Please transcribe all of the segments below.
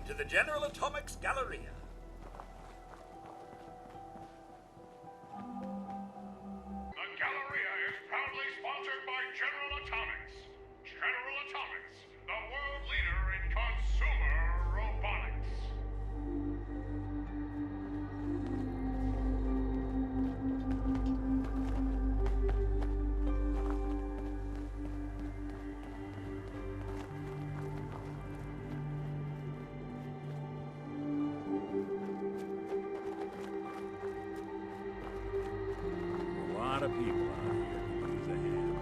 to the General Atomics Galleria. The Galleria is proudly sponsored by General Atomics. General Atomics, the world leader in consumer robotics. A lot of people out here could use a hand.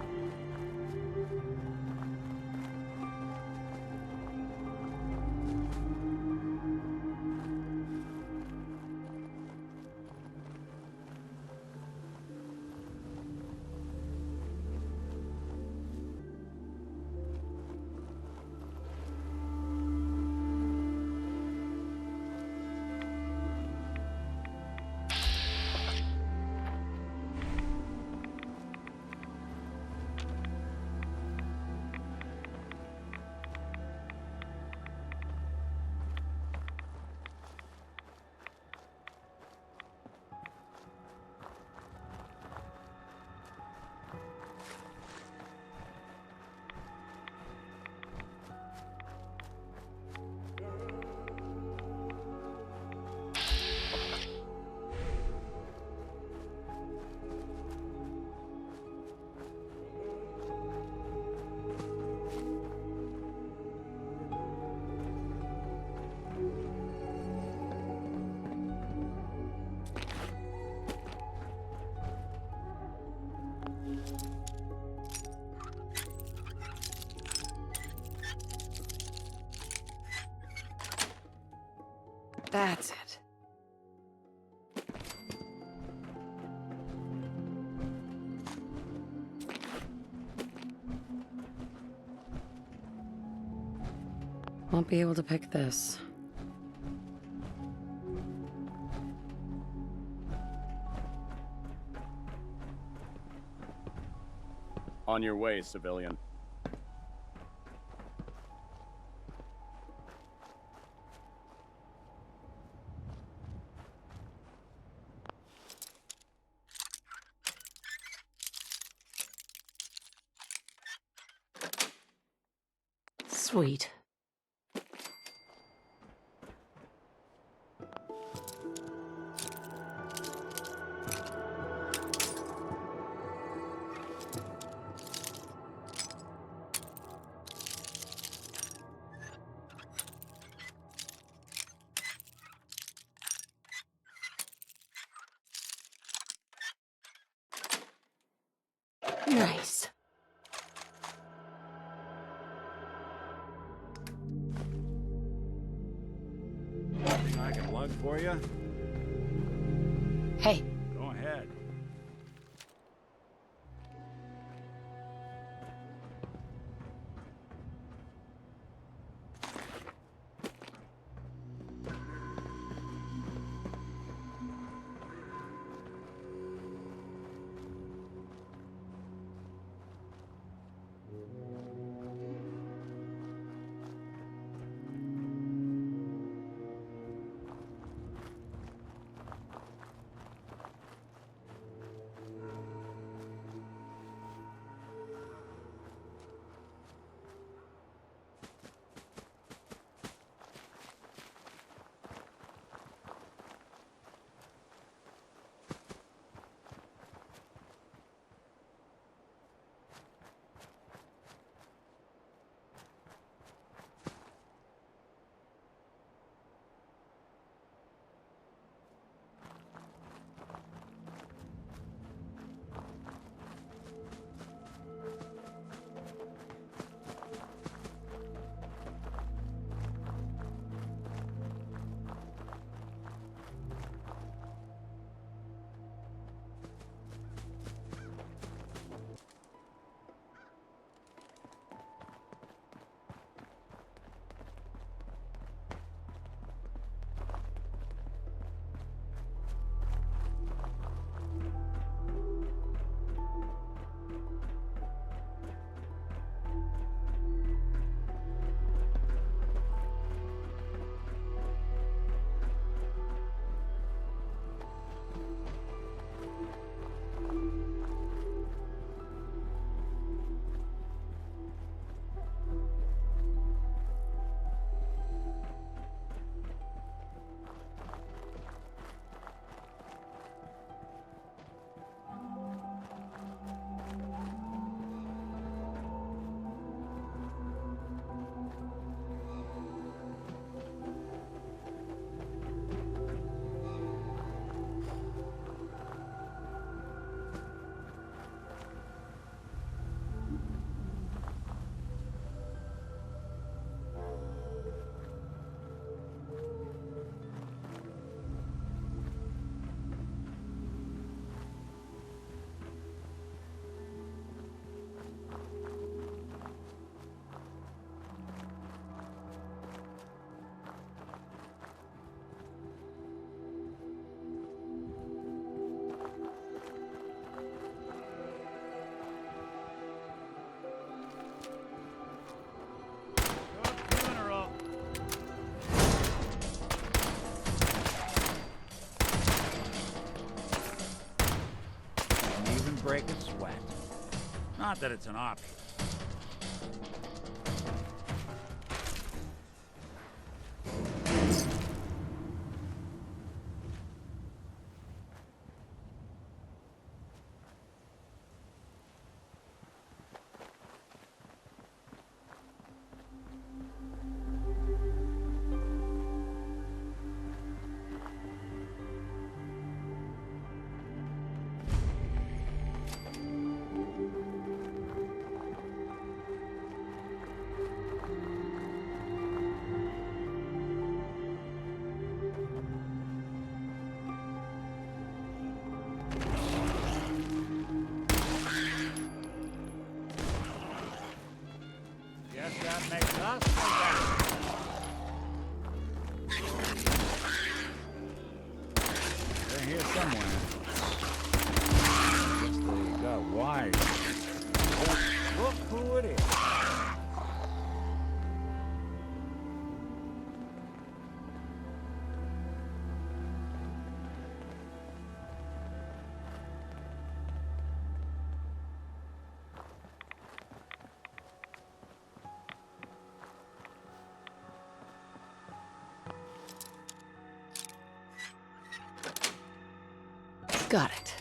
That's it. Won't be able to pick this. On your way, civilian. Sweet. Nice. Anything I can lug for you? Hey, Go ahead. Not that it's an option. Guess that makes us the best. They're here somewhere. Guess they got wise. Oh, look who it is. Got it.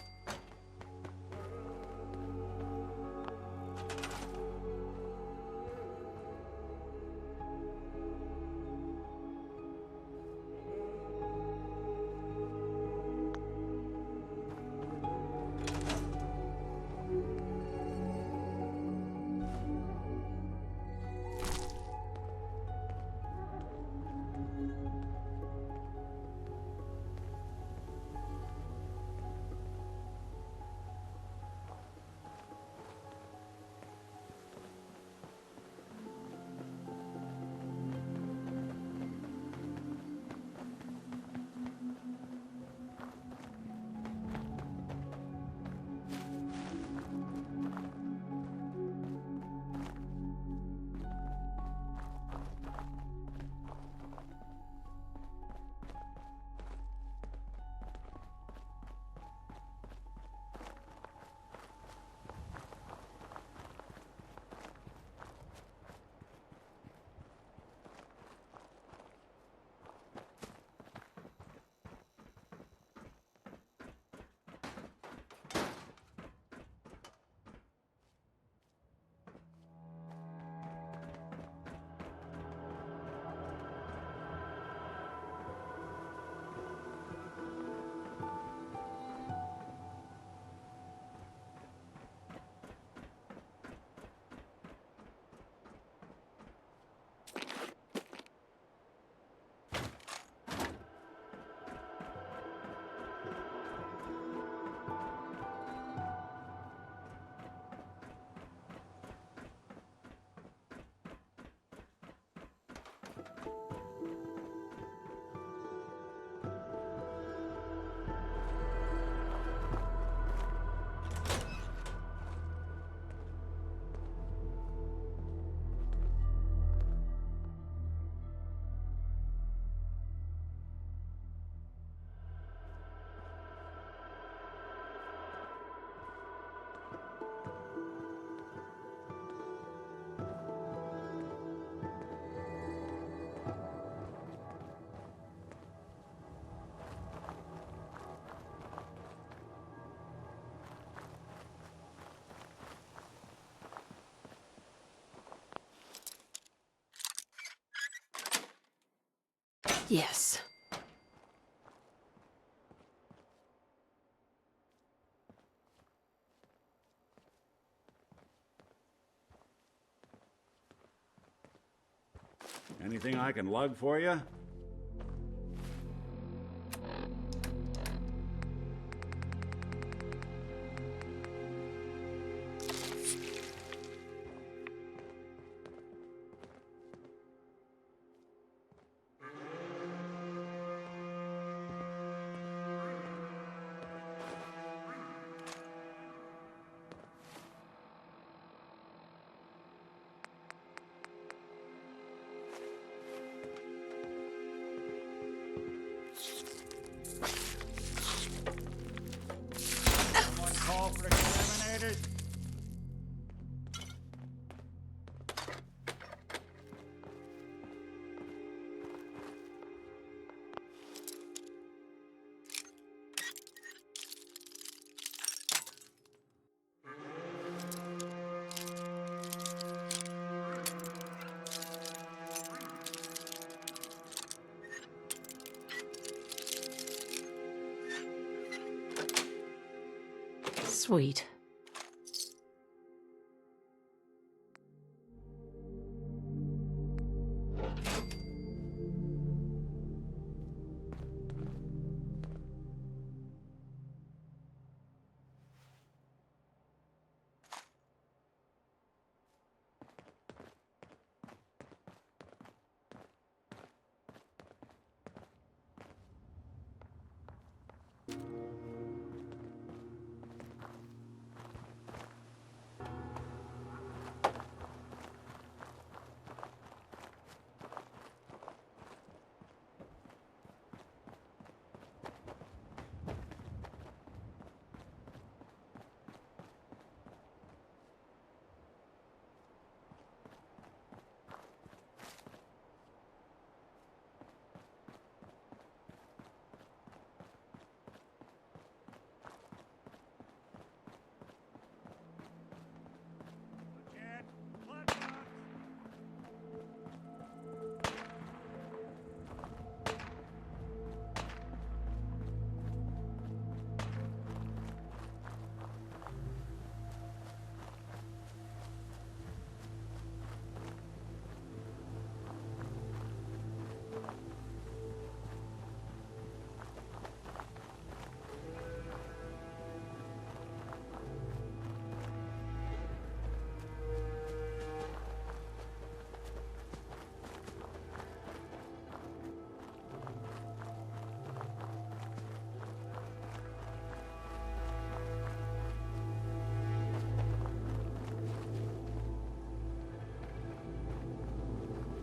Yes. Anything I can lug for you? Sweet.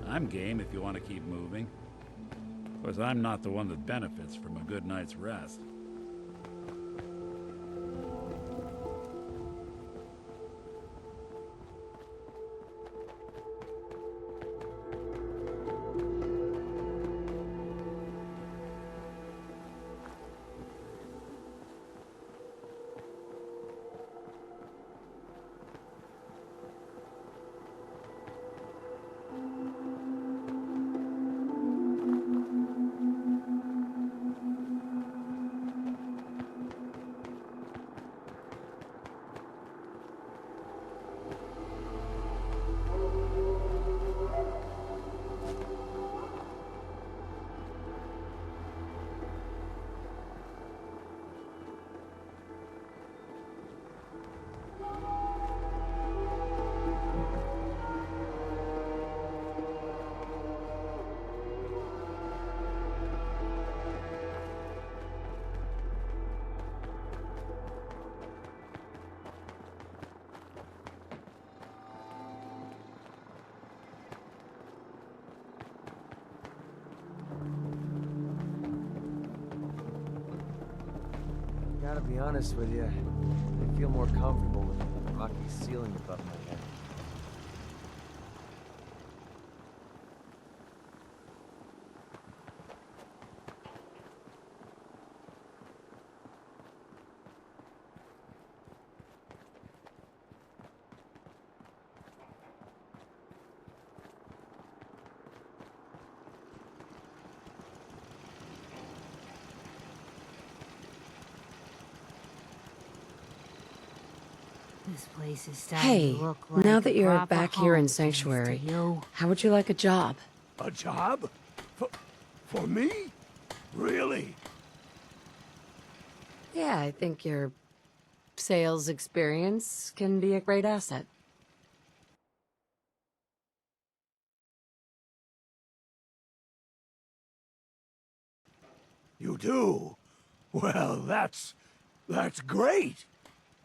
I'm game if you want to keep moving. Of course, I'm not the one that benefits from a good night's rest. Gotta be honest with you, I feel more comfortable with the rocky ceiling above my head. This place is starting Hey, to look like now that a you're proper back here in home, thanks to Sanctuary, you. how would you like a job? A job? For me? Really? Yeah, I think your sales experience can be a great asset. You do? Well, that's great.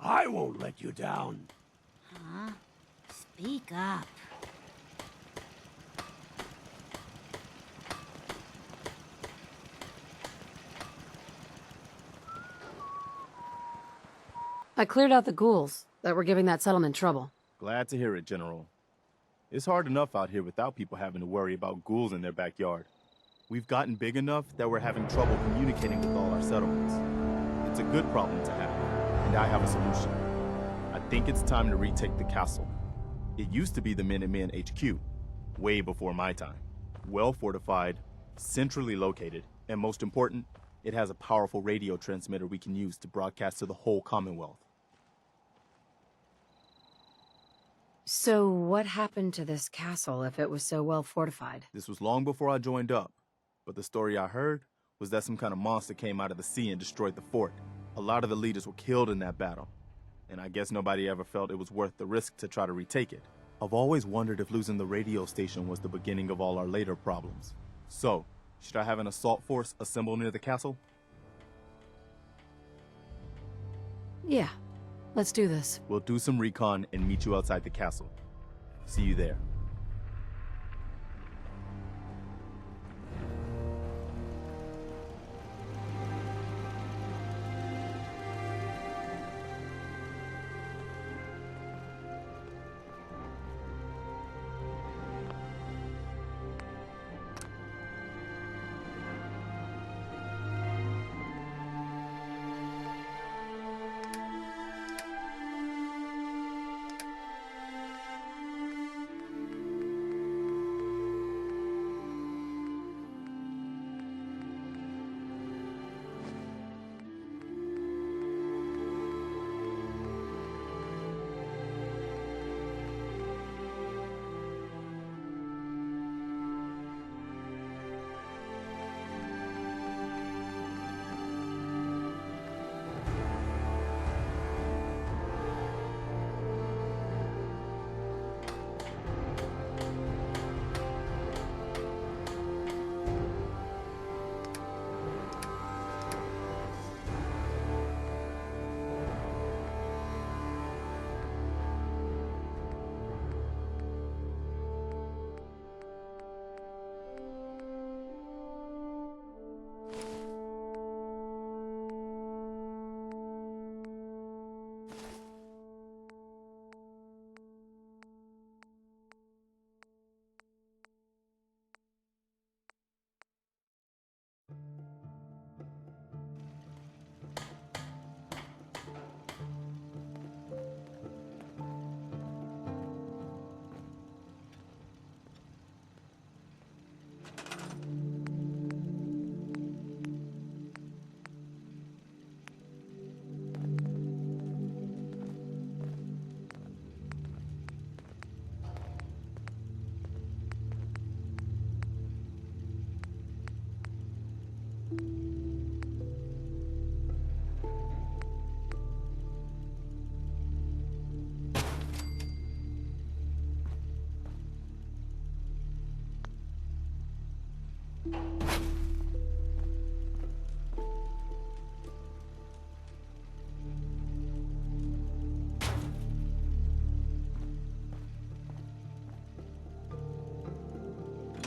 I won't let you down. Huh? Speak up. I cleared out the ghouls that were giving that settlement trouble. Glad to hear it, General. It's hard enough out here without people having to worry about ghouls in their backyard. We've gotten big enough that we're having trouble communicating with all our settlements. It's a good problem to have, and I have a solution. I think it's time to retake the castle. It used to be the Minutemen HQ, way before my time. Well fortified, centrally located, and most important, it has a powerful radio transmitter we can use to broadcast to the whole Commonwealth. So what happened to this castle if it was so well fortified? This was long before I joined up, but the story I heard was that some kind of monster came out of the sea and destroyed the fort. A lot of the leaders were killed in that battle, and I guess nobody ever felt it was worth the risk to try to retake it. I've always wondered if losing the radio station was the beginning of all our later problems. So, should I have an assault force assemble near the castle? Yeah, let's do this. We'll do some recon and meet you outside the castle. See you there.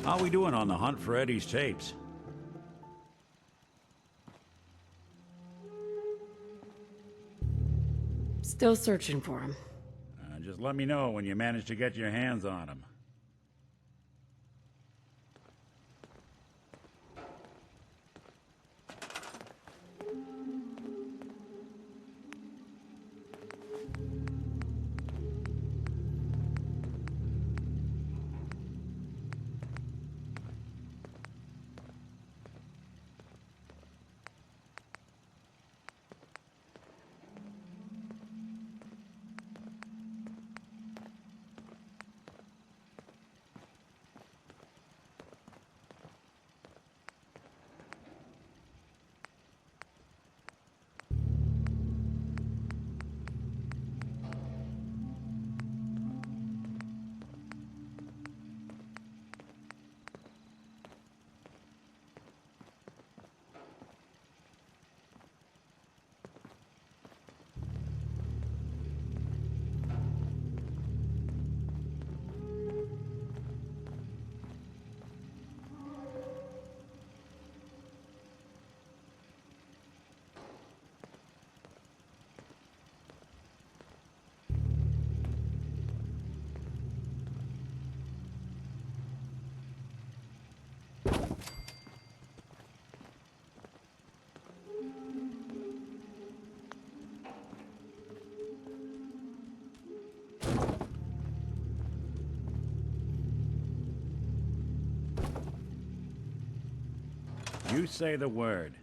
How we doing on the hunt for Eddie's tapes? Still searching for him. Just let me know when you manage to get your hands on them. You say the word.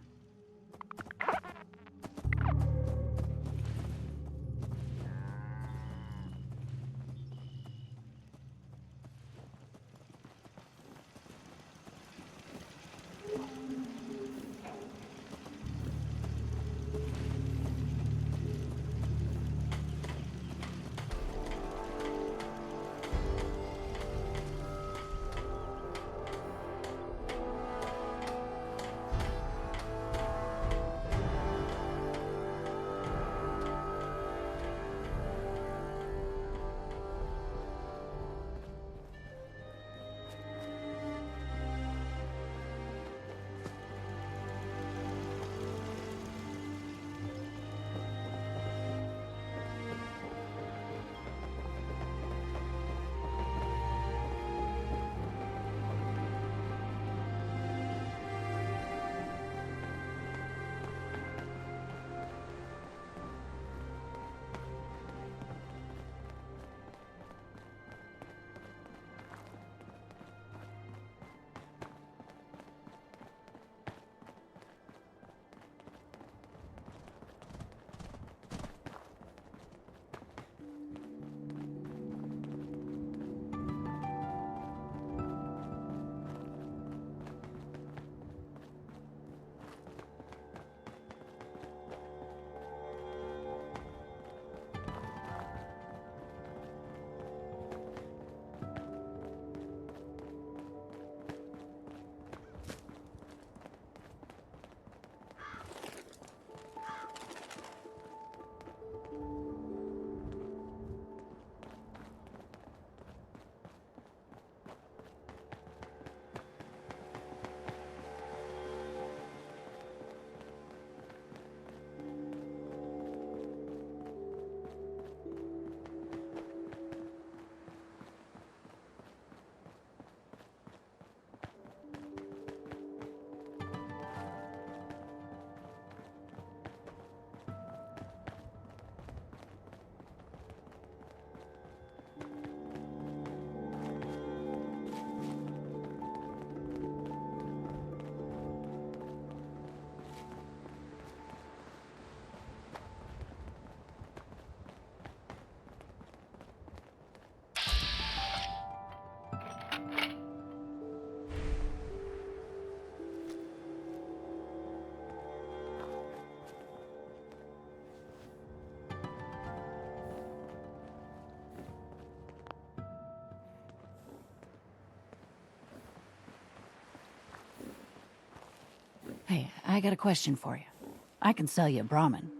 Hey, I got a question for you. I can sell you a Brahmin.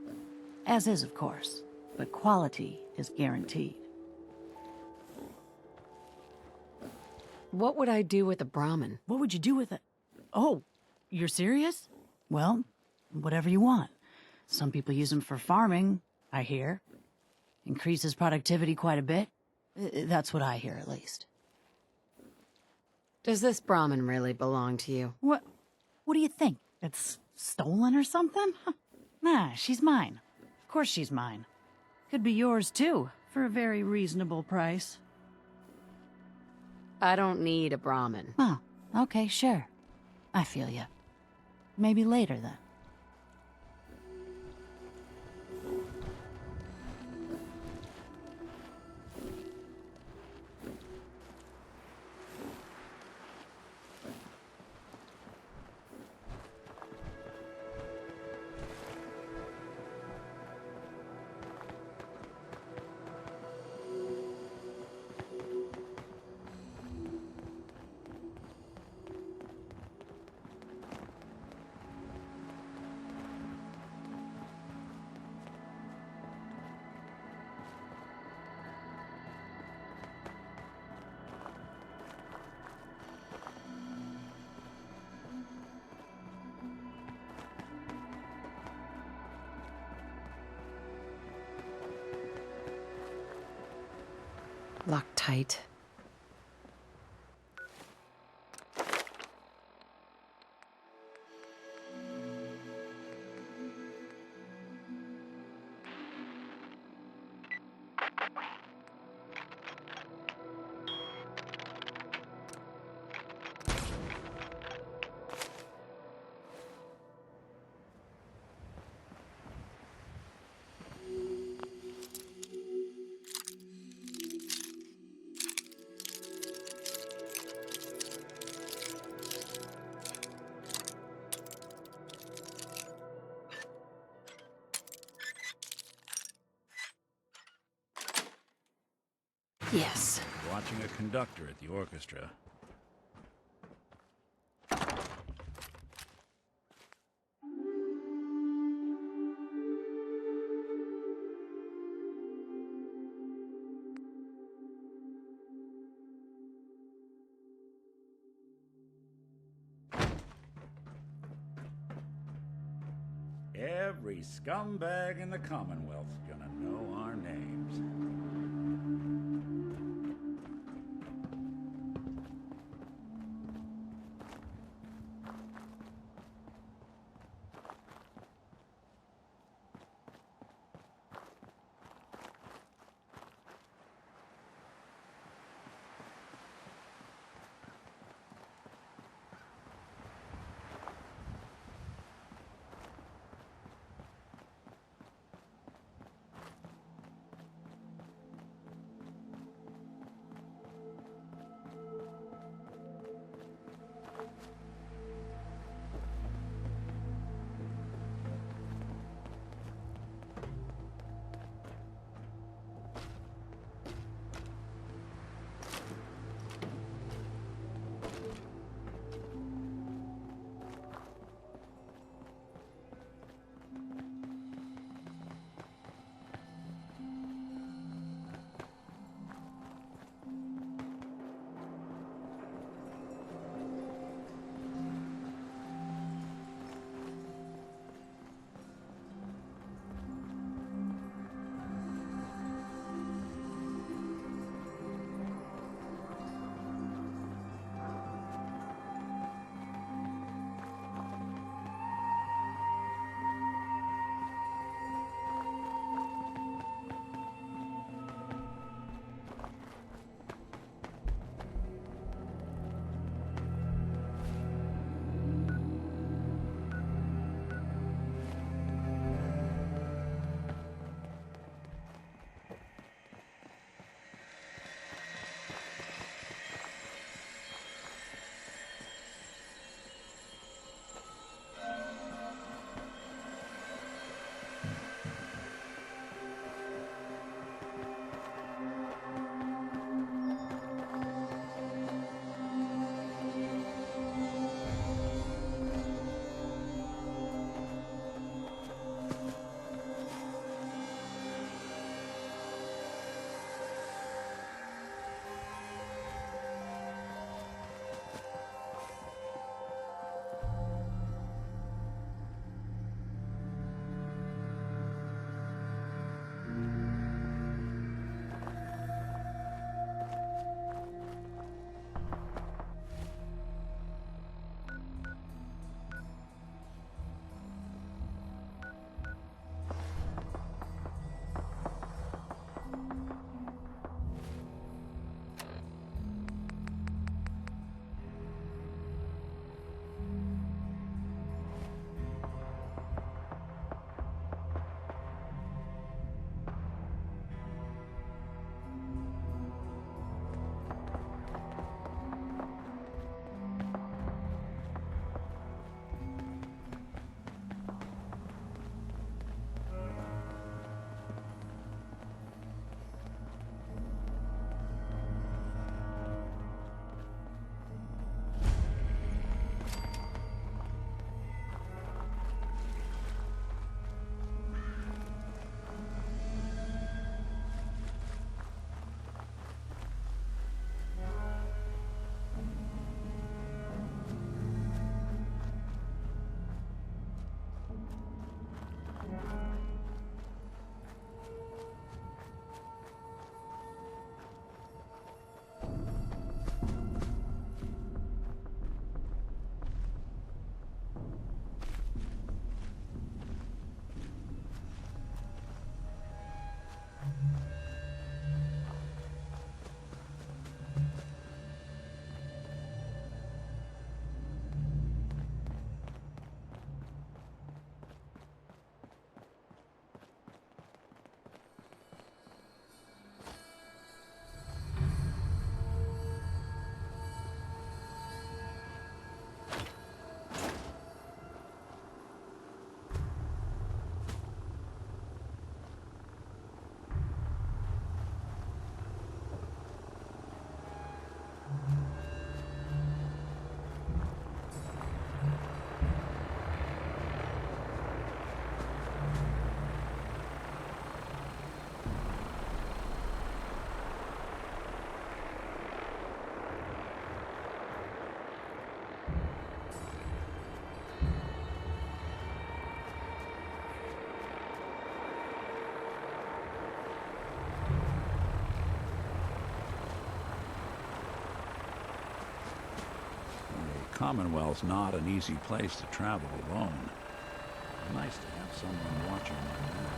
As is, of course. But quality is guaranteed. What would I do with a Brahmin? What would you do with it? Oh, you're serious? Well, whatever you want. Some people use them for farming, I hear. Increases productivity quite a bit. That's what I hear, at least. Does this Brahmin really belong to you? What do you think? It's stolen or something? Nah, she's mine. Of course she's mine. Could be yours, too, for a very reasonable price. I don't need a Brahmin. Oh, okay, sure. I feel ya. Maybe later, then. Locked tight. Yes. Watching a conductor at the orchestra. Every scumbag in the Commonwealth's gonna know our names. Commonwealth's not an easy place to travel alone. Nice to have someone watching my back.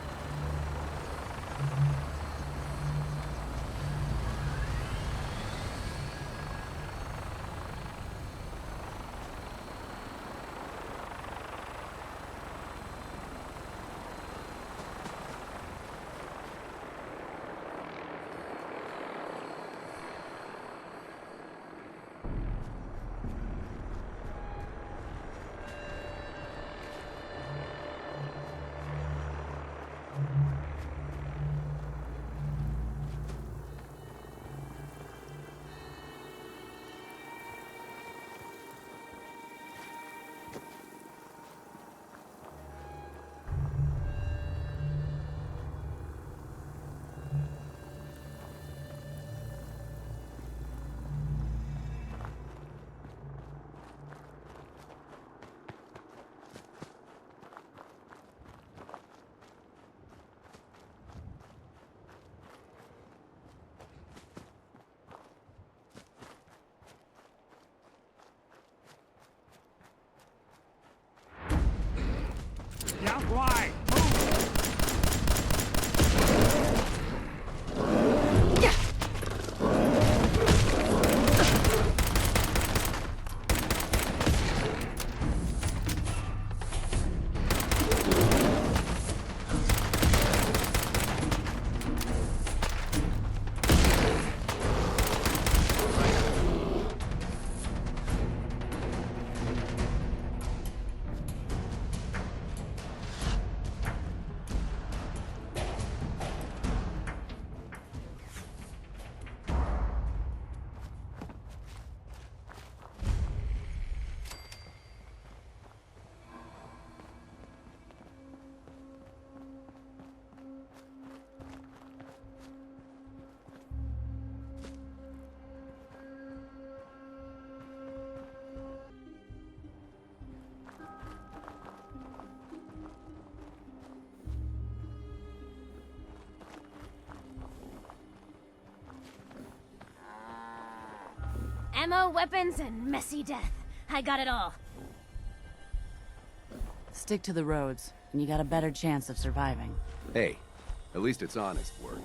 Down wide! Ammo, weapons, and messy death. I got it all. Stick to the roads, and you got a better chance of surviving. Hey, at least it's honest work.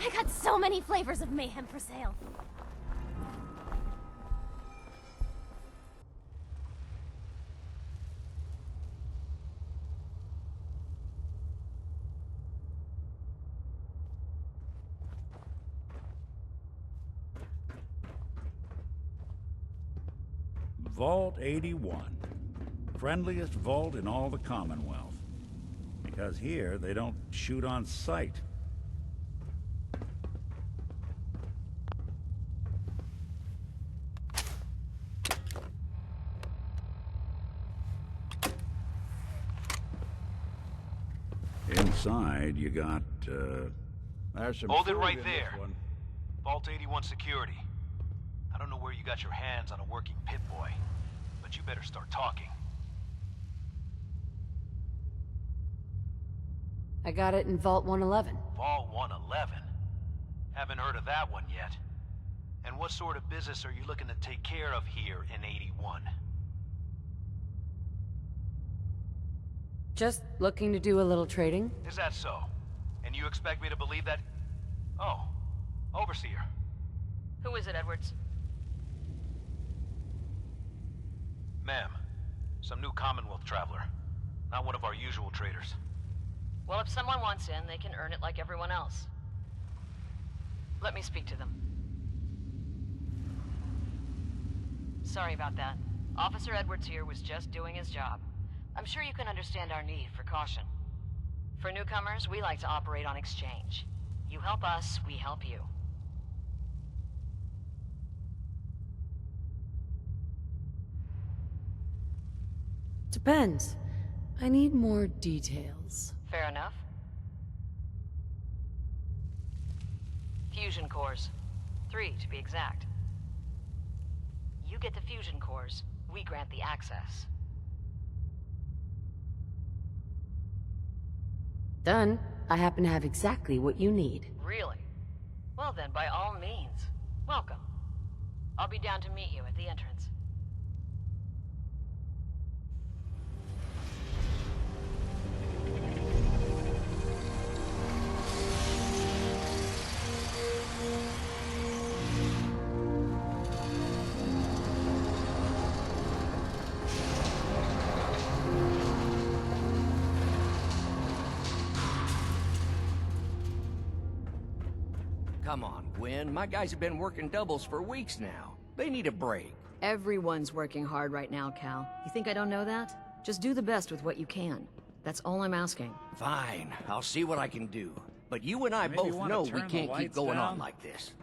I got so many flavors of mayhem for sale. Vault 81. Friendliest vault in all the Commonwealth. Because here, they don't shoot on sight. Inside, you got, there's some Hold it food right in there. this one. Vault 81 security. I don't know where you got your hands on a working pit boy, but you better start talking. I got it in Vault 111. Vault 111? Haven't heard of that one yet. And what sort of business are you looking to take care of here in 81? Just looking to do a little trading. Is that so? And you expect me to believe that? Oh, Overseer. Who is it, Edwards? Ma'am, some new Commonwealth traveler. Not one of our usual traders. Well, if someone wants in, they can earn it like everyone else. Let me speak to them. Sorry about that. Officer Edwards here was just doing his job. I'm sure you can understand our need for caution. For newcomers, we like to operate on exchange. You help us, we help you. Depends. I need more details. Fair enough. Fusion cores. 3, to be exact. You get the fusion cores, we grant the access. Done. I happen to have exactly what you need. Really? Well then, by all means, welcome. I'll be down to meet you at the entrance. Come on, Gwen. My guys have been working doubles for weeks now. They need a break. Everyone's working hard right now, Cal. You think I don't know that? Just do the best with what you can. That's all I'm asking. Fine. I'll see what I can do. But you and I both know we can't keep going on like this.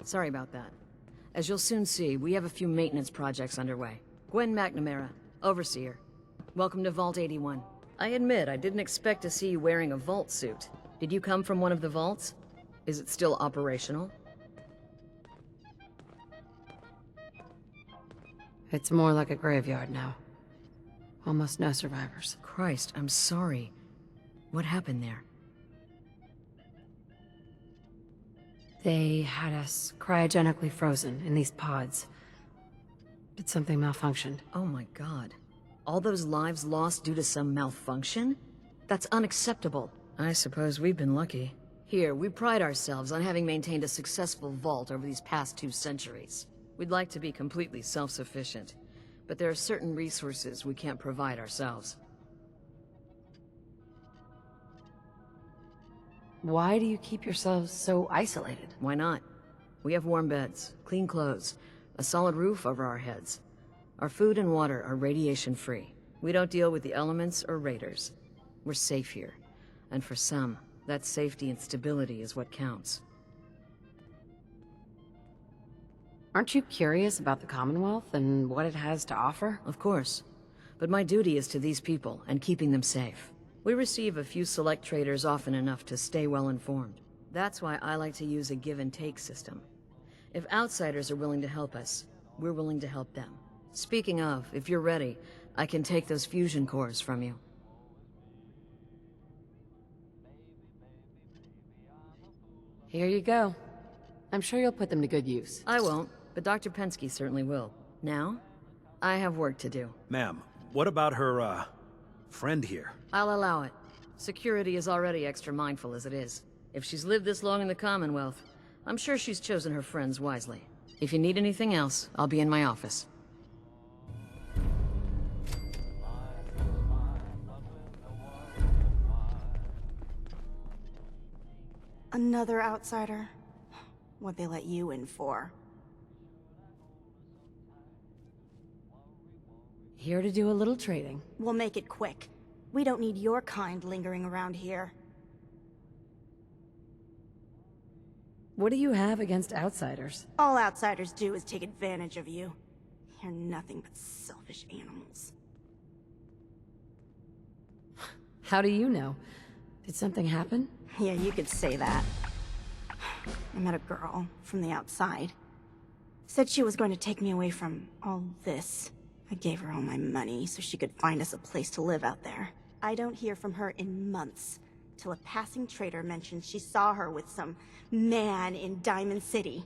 Sorry about that. As you'll soon see, we have a few maintenance projects underway. Gwen McNamara, Overseer. Welcome to Vault 81. I admit, I didn't expect to see you wearing a vault suit. Did you come from one of the vaults? Is it still operational? It's more like a graveyard now. Almost no survivors. Christ, I'm sorry. What happened there? They had us cryogenically frozen in these pods. But something malfunctioned. Oh my god. All those lives lost due to some malfunction? That's unacceptable. I suppose we've been lucky. Here, we pride ourselves on having maintained a successful vault over these past 2 centuries. We'd like to be completely self-sufficient, but there are certain resources we can't provide ourselves. Why do you keep yourselves so isolated? Why not? We have warm beds, clean clothes, a solid roof over our heads. Our food and water are radiation-free. We don't deal with the elements or raiders. We're safe here. And for some, that safety and stability is what counts. Aren't you curious about the Commonwealth and what it has to offer? Of course. But my duty is to these people and keeping them safe. We receive a few select traders often enough to stay well informed. That's why I like to use a give-and-take system. If outsiders are willing to help us, we're willing to help them. Speaking of, if you're ready, I can take those fusion cores from you. Here you go. I'm sure you'll put them to good use. I won't, but Dr. Pensky certainly will. Now, I have work to do. Ma'am, what about her, friend here? I'll allow it. Security is already extra mindful as it is. If she's lived this long in the Commonwealth, I'm sure she's chosen her friends wisely. If you need anything else, I'll be in my office. Another outsider? What'd they let you in for? Here to do a little trading. We'll make it quick. We don't need your kind lingering around here. What do you have against outsiders? All outsiders do is take advantage of you. You're nothing but selfish animals. How do you know? Did something happen? Yeah, you could say that. I met a girl from the outside. Said she was going to take me away from all this. I gave her all my money so she could find us a place to live out there. I don't hear from her in months, till a passing trader mentioned she saw her with some man in Diamond City.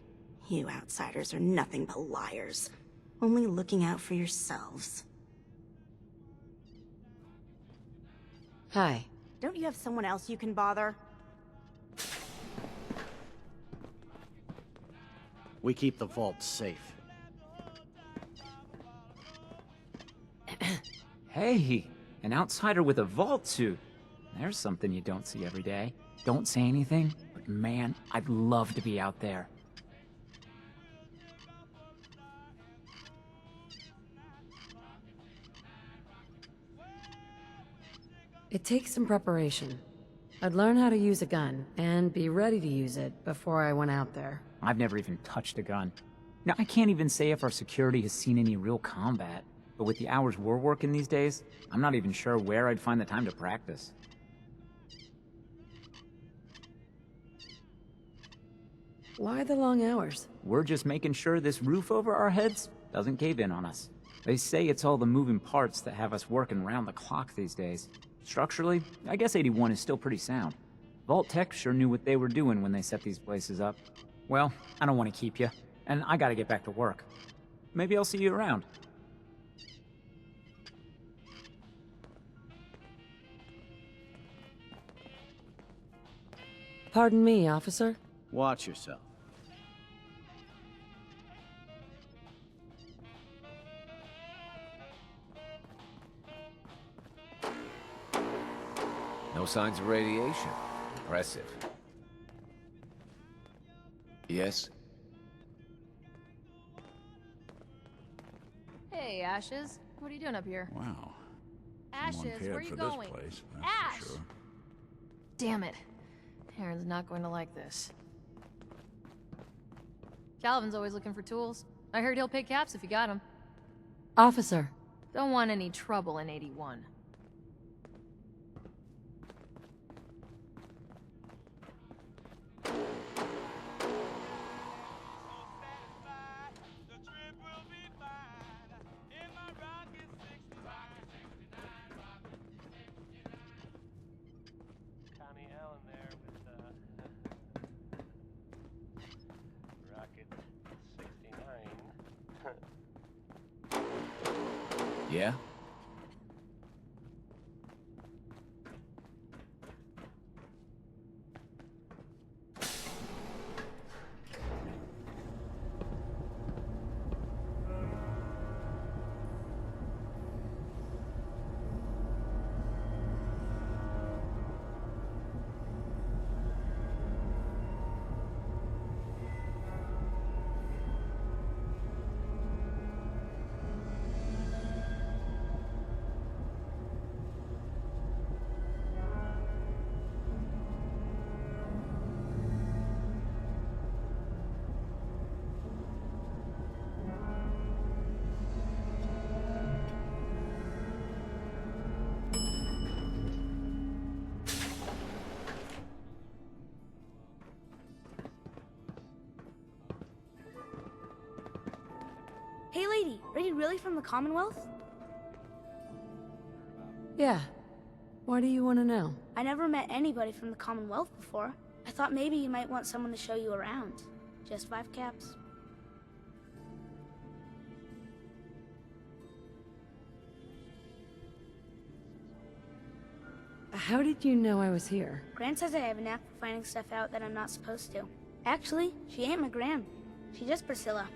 You outsiders are nothing but liars, only looking out for yourselves. Hi. Don't you have someone else you can bother? We keep the vault safe. Hey, an outsider with a vault suit. There's something you don't see every day. Don't say anything, but man, I'd love to be out there. It takes some preparation. I'd learn how to use a gun, and be ready to use it before I went out there. I've never even touched a gun. Now, I can't even say if our security has seen any real combat, but with the hours we're working these days, I'm not even sure where I'd find the time to practice. Why the long hours? We're just making sure this roof over our heads doesn't cave in on us. They say it's all the moving parts that have us working round the clock these days. Structurally, I guess 81 is still pretty sound. Vault Tech sure knew what they were doing when they set these places up. Well, I don't want to keep you, and I gotta get back to work. Maybe I'll see you around. Pardon me, officer. Watch yourself. No signs of radiation. Impressive. Yes? Hey, Ashes. What are you doing up here? Wow. Ashes, Someone where are cared you for going? this place, that's Ash! for sure. Damn it. Aaron's not going to like this. Calvin's always looking for tools. I heard he'll pay caps if you got them. Officer. Don't want any trouble in 81. Yeah? Hey lady, are you really from the Commonwealth? Yeah. Why do you want to know? I never met anybody from the Commonwealth before. I thought maybe you might want someone to show you around. Just 5 caps. How did you know I was here? Gran says I have a knack for finding stuff out that I'm not supposed to. Actually, she ain't my Gran. She's just Priscilla.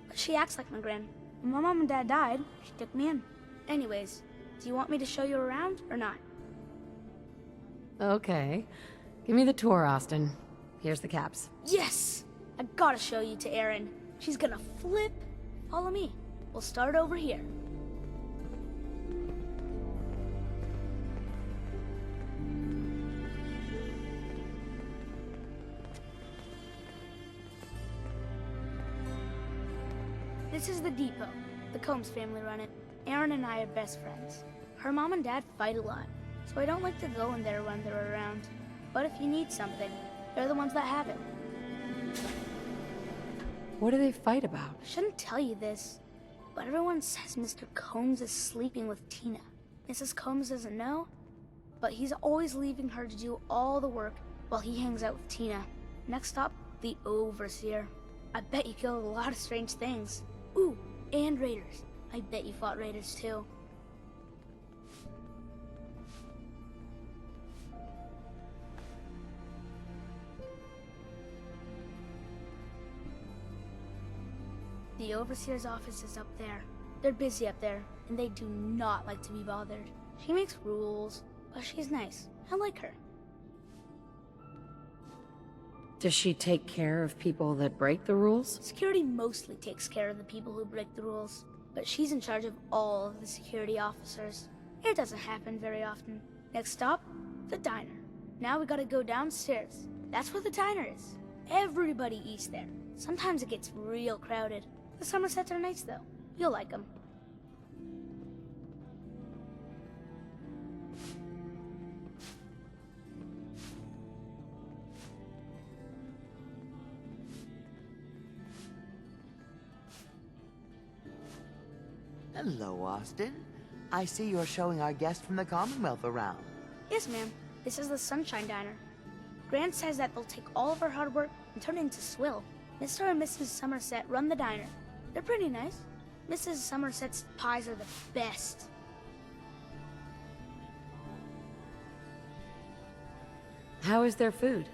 But she acts like my Gran. When my mom and dad died, she took me in. Anyways, do you want me to show you around or not? Okay. Give me the tour, Austin. Here's the caps. Yes! I gotta show you to Erin. She's gonna flip. Follow me. We'll start over here. This is the depot. The Combs family run it. Erin and I are best friends. Her mom and dad fight a lot, so I don't like to go in there when they're around. But if you need something, they're the ones that have it. What do they fight about? I shouldn't tell you this, but everyone says Mr. Combs is sleeping with Tina. Mrs. Combs doesn't know, but he's always leaving her to do all the work while he hangs out with Tina. Next stop, the Overseer. I bet you killed a lot of strange things. Ooh, and raiders. I bet you fought raiders too. The Overseer's office is up there. They're busy up there, and they do not like to be bothered. She makes rules, but she's nice. I like her. Does she take care of people that break the rules? Security mostly takes care of the people who break the rules, but she's in charge of all of the security officers. It doesn't happen very often. Next stop, the diner. Now we gotta go downstairs. That's where the diner is. Everybody eats there. Sometimes it gets real crowded. The Somersets are nice though. You'll like them. Hello, Austin. I see you're showing our guest from the Commonwealth around. Yes, ma'am. This is the Sunshine Diner. Grant says that they'll take all of our hard work and turn it into swill. Mr. and Mrs. Somerset run the diner. They're pretty nice. Mrs. Somerset's pies are the best. How is their food?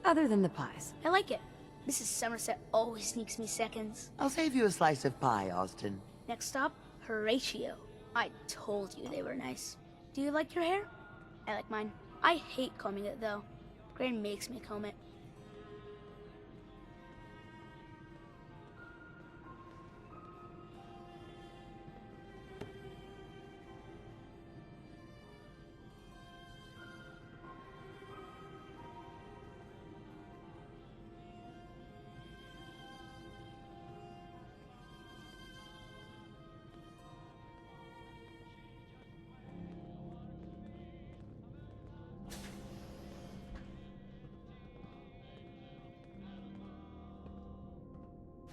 Other than the pies. I like it. Mrs. Somerset always sneaks me seconds. I'll save you a slice of pie, Austin. Next stop, Horatio. I told you they were nice. Do you like your hair? I like mine. I hate combing it, though. Gran makes me comb it.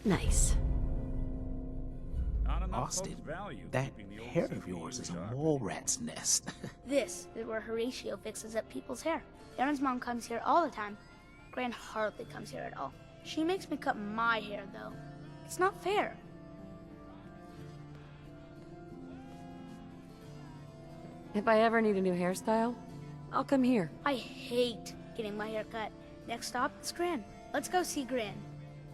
Nice. Austin, that hair of yours is a mole rat's nest. This is where Horatio fixes up people's hair. Aaron's mom comes here all the time. Gran hardly comes here at all. She makes me cut my hair, though. It's not fair. If I ever need a new hairstyle, I'll come here. I hate getting my hair cut. Next stop is Gran. Let's go see Gran.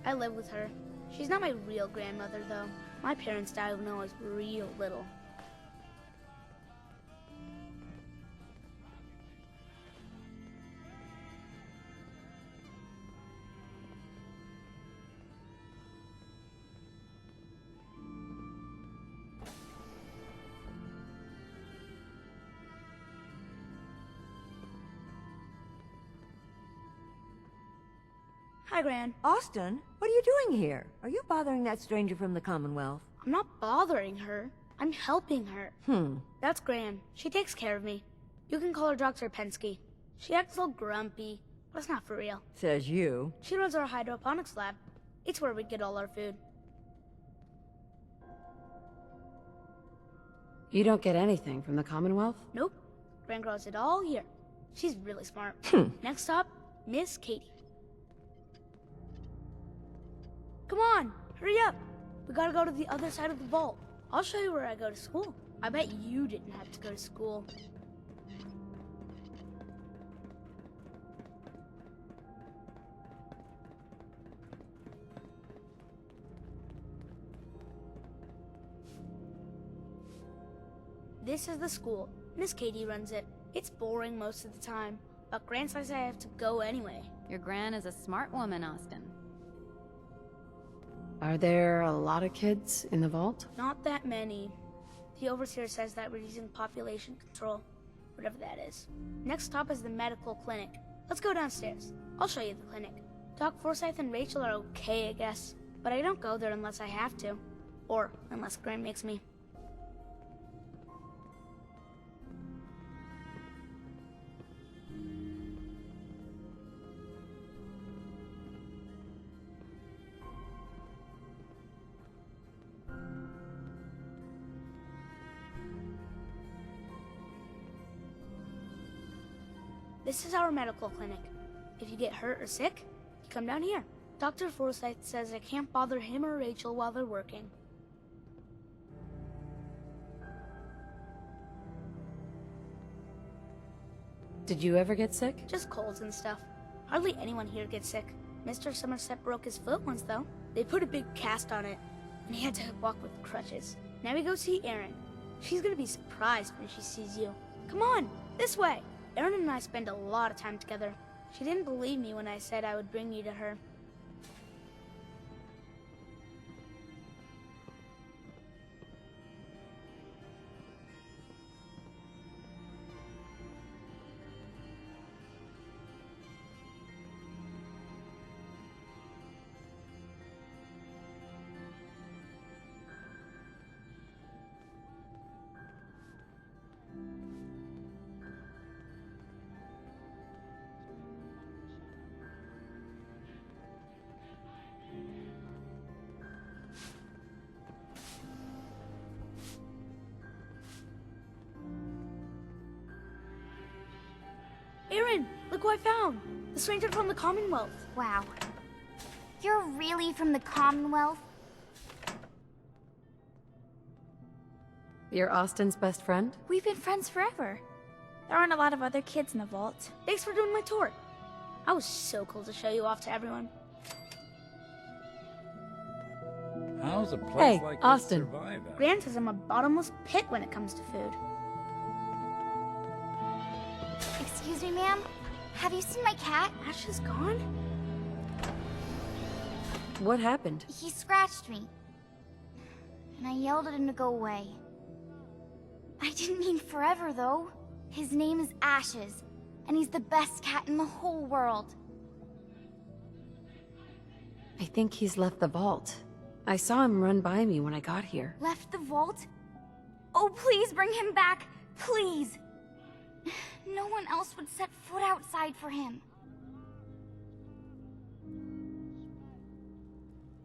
I live with her. She's not my real grandmother, though. My parents died when I was real little. Hi, Gran. Austin, what are you doing here? Are you bothering that stranger from the Commonwealth? I'm not bothering her. I'm helping her. That's Gran. She takes care of me. You can call her Dr. Pensky. She acts a little grumpy, but it's not for real. Says you. She runs our hydroponics lab. It's where we get all our food. You don't get anything from the Commonwealth? Nope. Gran grows it all here. She's really smart. Next stop, Miss Katie. Come on, hurry up. We gotta go to the other side of the vault. I'll show you where I go to school. I bet you didn't have to go to school. This is the school. Miss Katie runs it. It's boring most of the time, but Gran says I have to go anyway. Your Gran is a smart woman, Austin. Are there a lot of kids in the vault? Not that many. The overseer says that we're using population control, whatever that is. Next stop is the medical clinic. Let's go downstairs. I'll show you the clinic. Doc Forsyth and Rachel are okay, I guess, but I don't go there unless I have to. Or unless Gran makes me. This is our medical clinic. If you get hurt or sick, you come down here. Dr. Forsyth says I can't bother him or Rachel while they're working. Did you ever get sick? Just colds and stuff. Hardly anyone here gets sick. Mr. Somerset broke his foot once, though. They put a big cast on it, and he had to walk with crutches. Now we go see Erin. She's gonna be surprised when she sees you. Come on, this way! Erin and I spend a lot of time together. She didn't believe me when I said I would bring you to her. Aaron, look who I found. The stranger from the Commonwealth. Wow. You're really from the Commonwealth? You're Austin's best friend? We've been friends forever. There aren't a lot of other kids in the vault. Thanks for doing my tour. I was so cool to show you off to everyone. How's a place Hey, like Austin. this survive that? Gran says I'm a bottomless pit when it comes to food. Excuse me, ma'am? Have you seen my cat? Ash is gone? What happened? He scratched me. And I yelled at him to go away. I didn't mean forever, though. His name is Ashes, and he's the best cat in the whole world. I think he's left the vault. I saw him run by me when I got here. Left the vault? Oh, please bring him back. Please. No one else would set foot outside for him.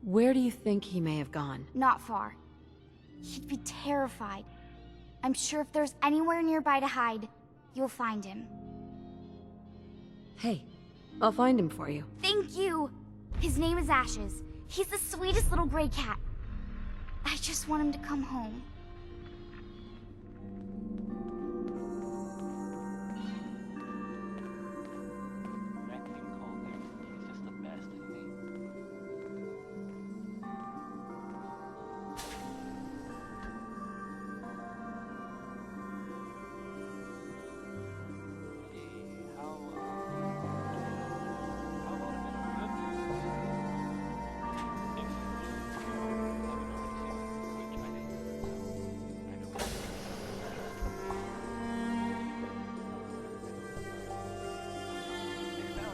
Where do you think he may have gone? Not far. He'd be terrified. I'm sure if there's anywhere nearby to hide, you'll find him. Hey, I'll find him for you. Thank you! His name is Ashes. He's the sweetest little gray cat. I just want him to come home.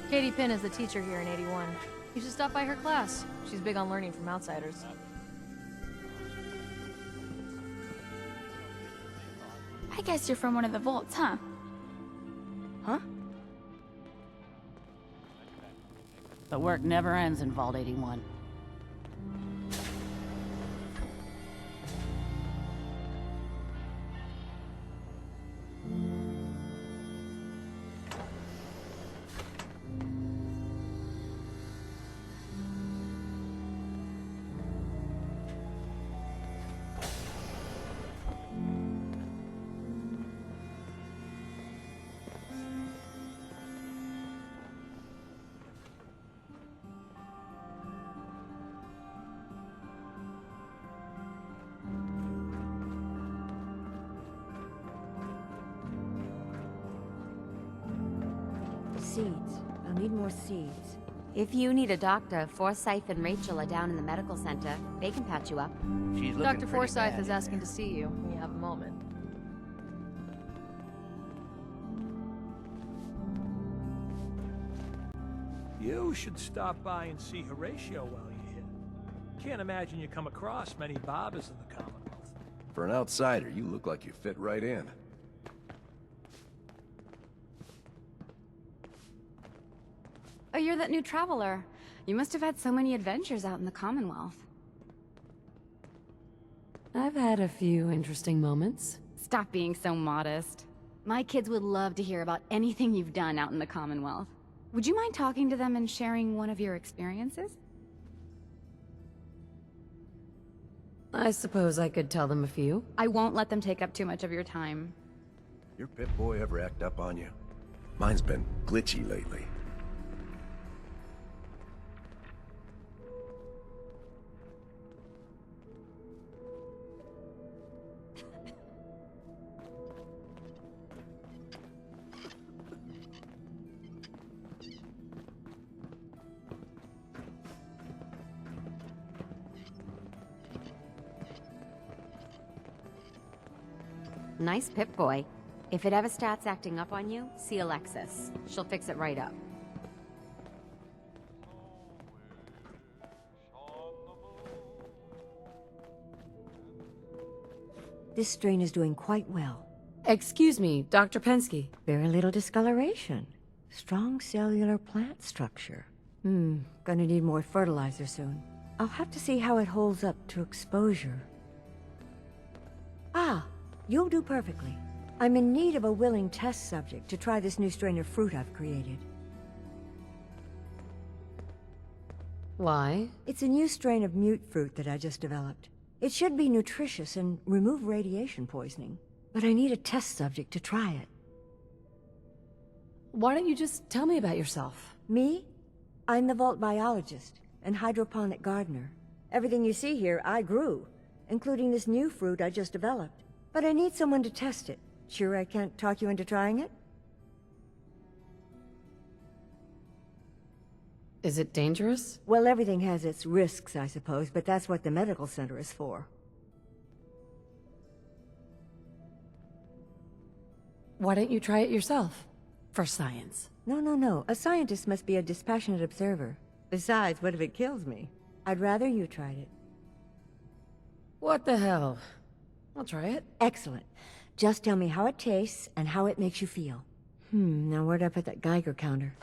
Katie Pinn is the teacher here in 81. You should stop by her class. She's big on learning from outsiders. I guess you're from one of the vaults, huh? Huh? The work never ends in Vault 81. Seeds. I'll need more seeds. If you need a doctor, Forsyth and Rachel are down in the medical center. They can patch you up. She's looking Dr. pretty Forsyth bad. is asking to see you when you have a moment. You should stop by and see Horatio while you're here. Can't imagine you come across many barbers in the Commonwealth. For an outsider, you look like you fit right in. Oh, you're that new traveler. You must have had so many adventures out in the Commonwealth. I've had a few interesting moments. Stop being so modest. My kids would love to hear about anything you've done out in the Commonwealth. Would you mind talking to them and sharing one of your experiences? I suppose I could tell them a few. I won't let them take up too much of your time. Your Pip-Boy ever act up on you? Mine's been glitchy lately. Nice Pip-Boy. If it ever starts acting up on you, see Alexis. She'll fix it right up. This strain is doing quite well. Excuse me, Dr. Pensky. Very little discoloration. Strong cellular plant structure. Gonna need more fertilizer soon. I'll have to see how it holds up to exposure. Ah, you'll do perfectly. I'm in need of a willing test subject to try this new strain of fruit I've created. Why? It's a new strain of mute fruit that I just developed. It should be nutritious and remove radiation poisoning, but I need a test subject to try it. Why don't you just tell me about yourself? Me? I'm the vault biologist and hydroponic gardener. Everything you see here, I grew, including this new fruit I just developed. But I need someone to test it. Sure I can't talk you into trying it? Is it dangerous? Well, everything has its risks, I suppose, but that's what the medical center is for. Why don't you try it yourself? For science. No. A scientist must be a dispassionate observer. Besides, what if it kills me? I'd rather you tried it. What the hell? I'll try it. Excellent. Just tell me how it tastes and how it makes you feel. Now where'd I put that Geiger counter?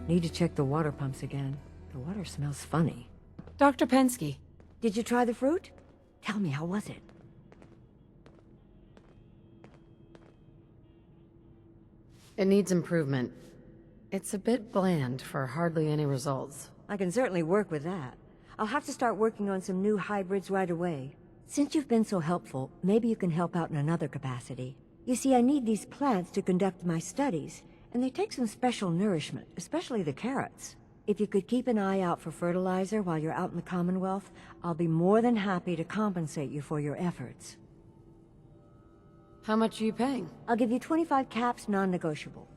Need to check the water pumps again. The water smells funny. Dr. Pensky. Did you try the fruit? Tell me, how was it? It needs improvement. It's a bit bland for hardly any results. I can certainly work with that. I'll have to start working on some new hybrids right away. Since you've been so helpful, maybe you can help out in another capacity. You see, I need these plants to conduct my studies, and they take some special nourishment, especially the carrots. If you could keep an eye out for fertilizer while you're out in the Commonwealth, I'll be more than happy to compensate you for your efforts. How much are you paying? I'll give you 25 caps, non-negotiable.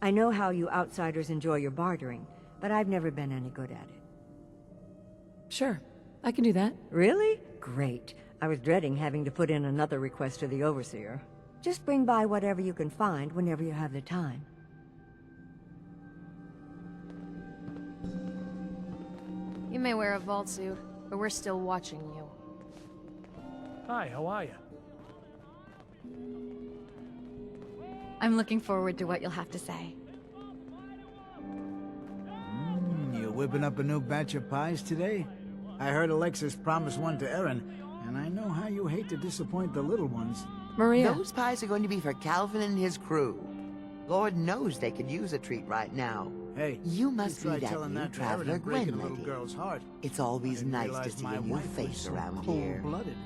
I know how you outsiders enjoy your bartering, but I've never been any good at it. Sure, I can do that. Really? Great. I was dreading having to put in another request to the Overseer. Just bring by whatever you can find whenever you have the time. You may wear a vault suit, but we're still watching you. Hi, how are you? I'm looking forward to what you'll have to say. You whipping up a new batch of pies today? I heard Alexis promised one to Erin, and I know how you hate to disappoint the little ones. Maria. Those pies are going to be for Calvin and his crew. Lord knows they could use a treat right now. Hey, you must try be that telling new that to Erin traveler and breaking Gwen a little lady. girl's heart. It's always nice to realize see my a new wife was face so around here. cold-blooded.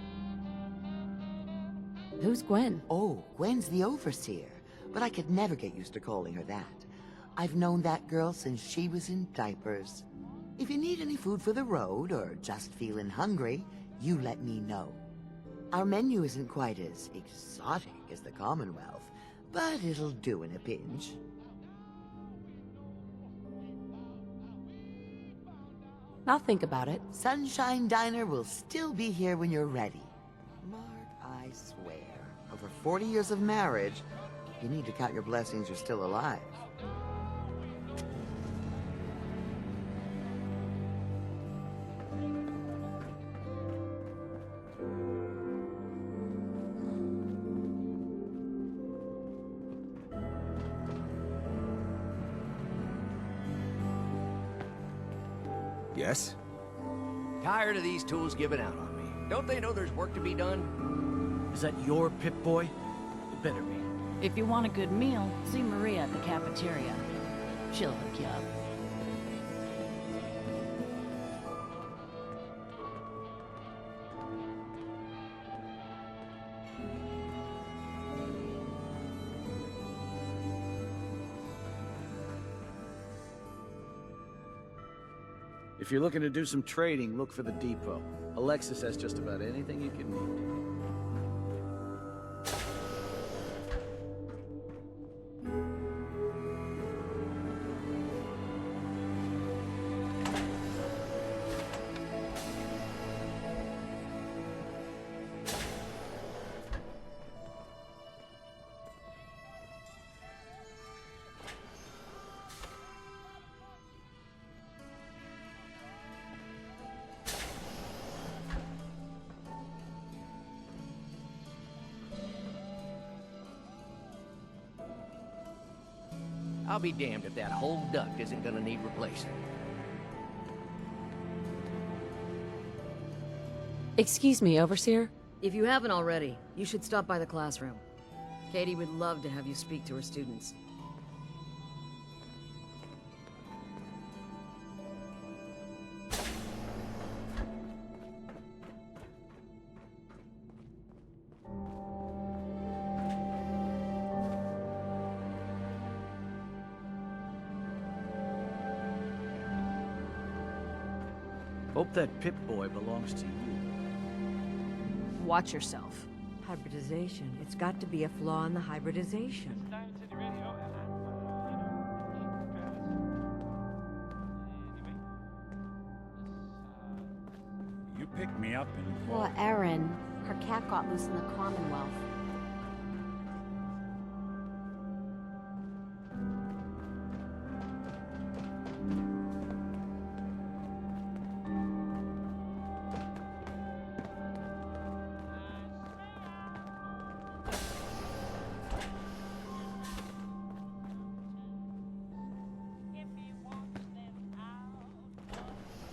Who's Gwen? Oh, Gwen's the Overseer, but I could never get used to calling her that. I've known that girl since she was in diapers. If you need any food for the road, or just feeling hungry, you let me know. Our menu isn't quite as exotic as the Commonwealth, but it'll do in a pinch. I'll think about it. Sunshine Diner will still be here when you're ready. Mark, I swear, over 40 years of marriage, you need to count your blessings you're still alive. Yes? Tired of these tools giving out on me. Don't they know there's work to be done? Is that your Pip-Boy? It better be. If you want a good meal, see Maria at the cafeteria. She'll hook you up. If you're looking to do some trading, look for the depot. Alexis has just about anything you can need. I'll be damned if that whole duct isn't gonna need replacing. Excuse me, Overseer? If you haven't already, you should stop by the classroom. Katie would love to have you speak to her students. Hope that Pip-Boy belongs to you. Watch yourself. Hybridization. It's got to be a flaw in the hybridization. You picked me up and... Poor Erin. Her cat got loose in the Commonwealth.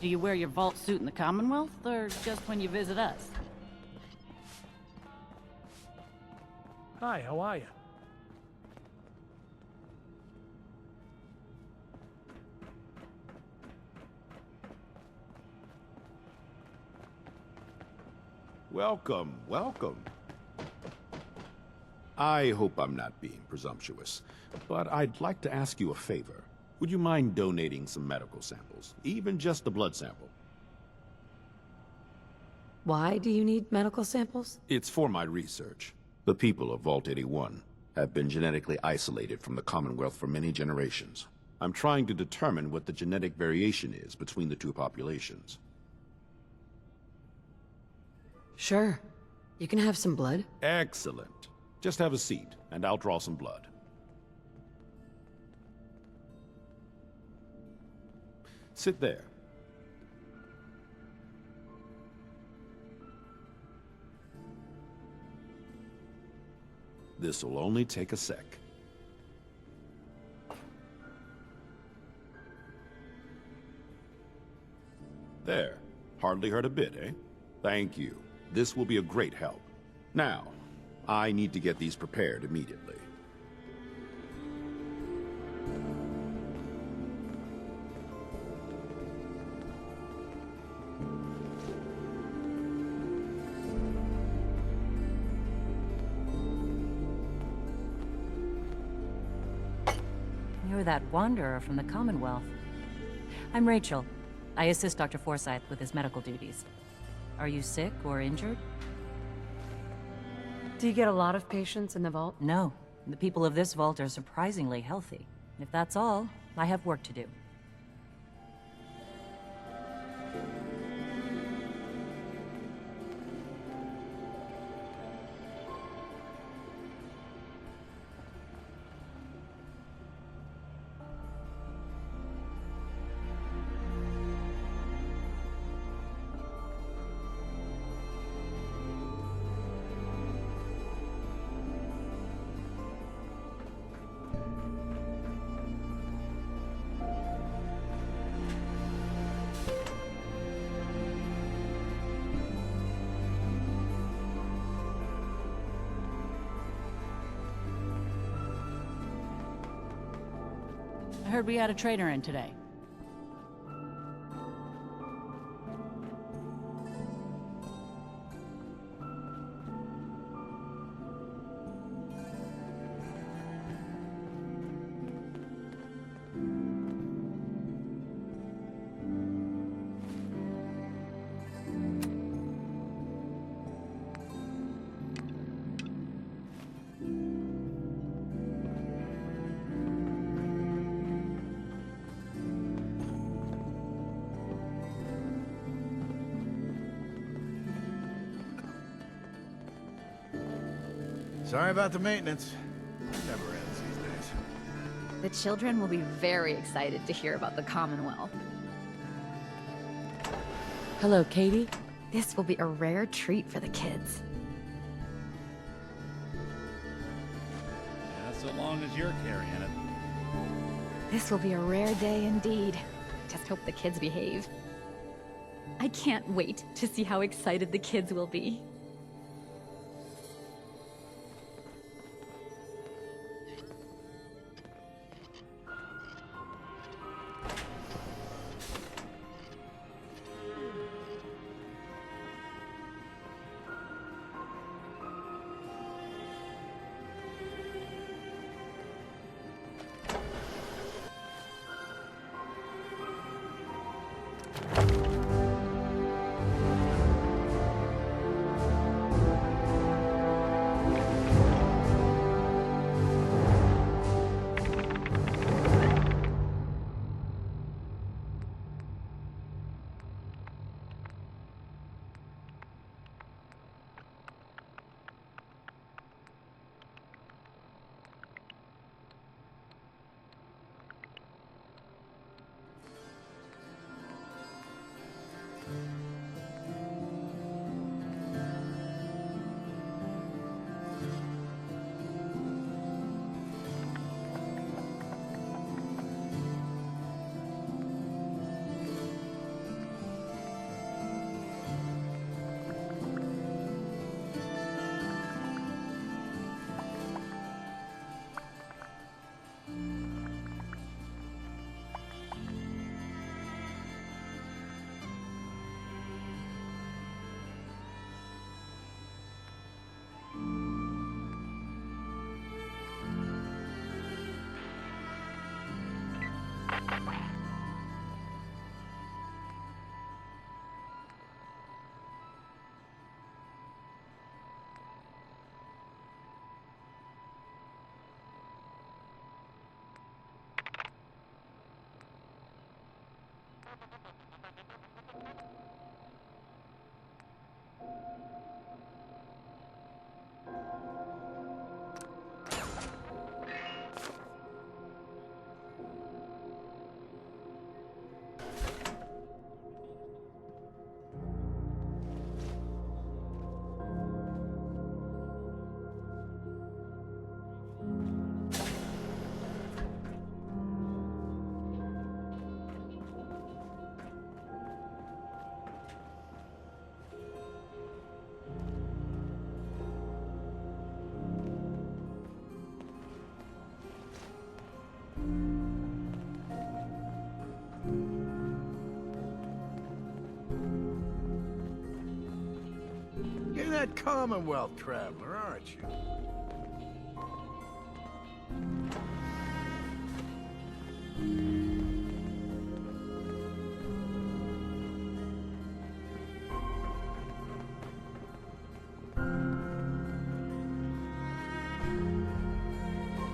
Do you wear your vault suit in the Commonwealth, or just when you visit us? Hi, how are you? Welcome, welcome. I hope I'm not being presumptuous, but I'd like to ask you a favor. Would you mind donating some medical samples, even just a blood sample? Why do you need medical samples? It's for my research. The people of Vault 81 have been genetically isolated from the Commonwealth for many generations. I'm trying to determine what the genetic variation is between the two populations. Sure. You can have some blood. Excellent. Just have a seat, and I'll draw some blood. Sit there. This'll only take a sec. There. Hardly hurt a bit, eh? Thank you. This will be a great help. Now, I need to get these prepared immediately. You're that wanderer from the Commonwealth. I'm Rachel. I assist Dr. Forsyth with his medical duties. Are you sick or injured? Do you get a lot of patients in the vault? No. The people of this vault are surprisingly healthy. If that's all, I have work to do. I heard we had a trader in today. Sorry about the maintenance. Never ends these days. The children will be very excited to hear about the Commonwealth. Hello, Katie. This will be a rare treat for the kids. Yeah, so long as you're carrying it. This will be a rare day indeed. Just hope the kids behave. I can't wait to see how excited the kids will be. You're that Commonwealth traveler, aren't you?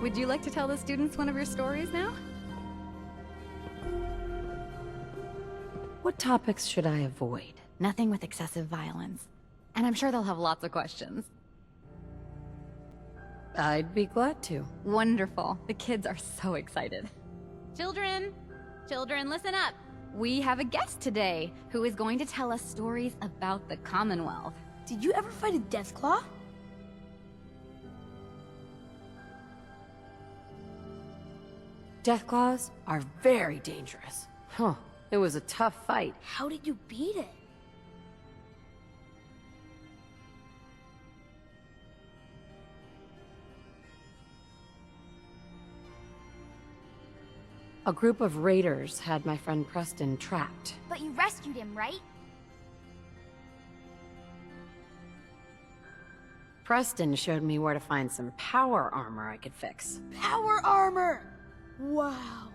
Would you like to tell the students one of your stories now? What topics should I avoid? Nothing with excessive violence. And I'm sure they'll have lots of questions. I'd be glad to. Wonderful. The kids are so excited. Children! Children, listen up! We have a guest today who is going to tell us stories about the Commonwealth. Did you ever fight a Deathclaw? Deathclaws are very dangerous. Huh. It was a tough fight. How did you beat it? A group of raiders had my friend Preston trapped. But you rescued him, right? Preston showed me where to find some power armor I could fix. Power armor! Wow.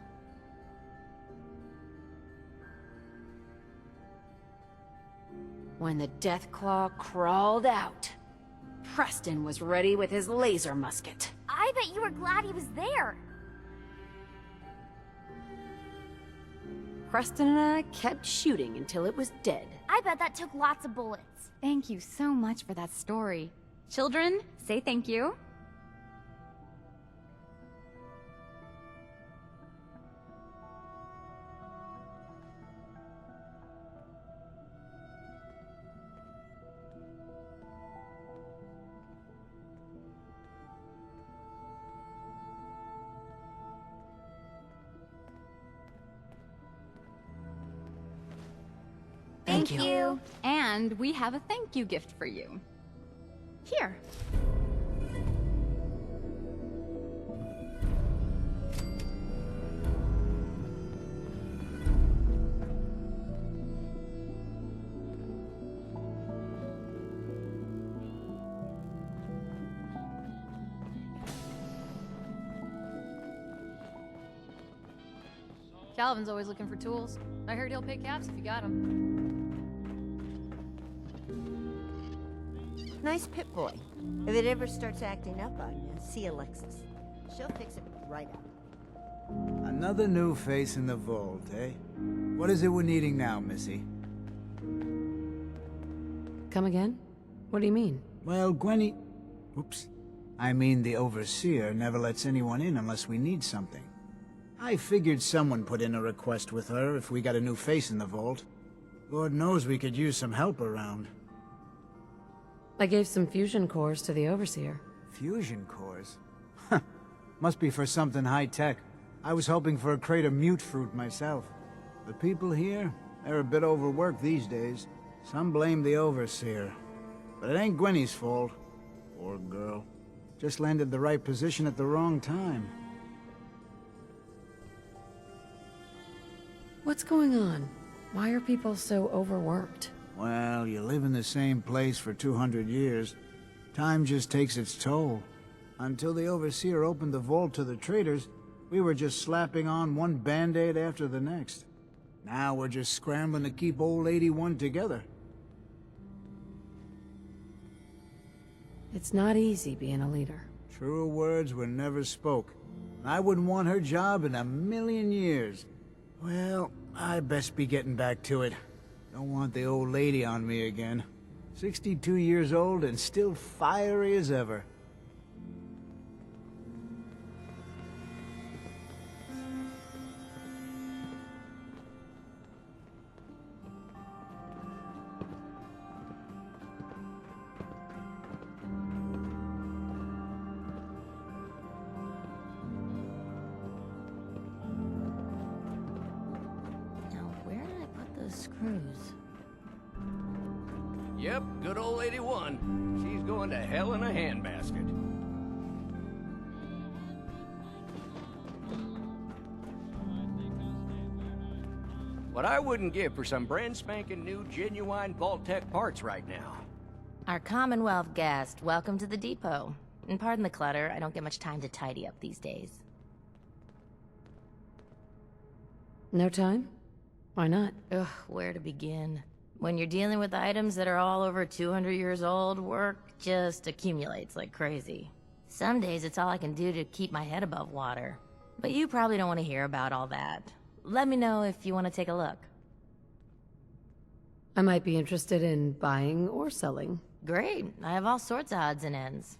When the Deathclaw crawled out, Preston was ready with his laser musket. I bet you were glad he was there. Preston and I kept shooting until it was dead. I bet that took lots of bullets. Thank you so much for that story. Children, say thank you. Thank you. And we have a thank you gift for you. Here. Calvin's always looking for tools. I heard he'll pay caps if you got them. Nice pit boy. If it ever starts acting up on you, see Alexis. She'll fix it right up. Another new face in the vault, eh? What is it we're needing now, Missy? Come again? What do you mean? Well, Gwenny... Oops. I mean the Overseer never lets anyone in unless we need something. I figured someone put in a request with her if we got a new face in the vault. Lord knows we could use some help around. I gave some fusion cores to the Overseer. Fusion cores? Huh. Must be for something high-tech. I was hoping for a crate of mute fruit myself. The people here, they're a bit overworked these days. Some blame the Overseer. But it ain't Gwenny's fault. Poor girl. Just landed the right position at the wrong time. What's going on? Why are people so overworked? Well, you live in the same place for 200 years. Time just takes its toll. Until the Overseer opened the vault to the traders, we were just slapping on one band-aid after the next. Now we're just scrambling to keep old 81 together. It's not easy being a leader. Truer words were never spoke. I wouldn't want her job in a million years. Well, I best be getting back to it. Don't want the old lady on me again. 62 years old and still fiery as ever. Screws. Yep, good old 81. She's going to hell in a handbasket. What I wouldn't give for some brand spanking new genuine Vault-Tec parts right now. Our Commonwealth guest, welcome to the depot. And pardon the clutter, I don't get much time to tidy up these days. No time? Why not? Ugh, where to begin? When you're dealing with items that are all over 200 years old, work just accumulates like crazy. Some days it's all I can do to keep my head above water. But you probably don't want to hear about all that. Let me know if you want to take a look. I might be interested in buying or selling. Great, I have all sorts of odds and ends.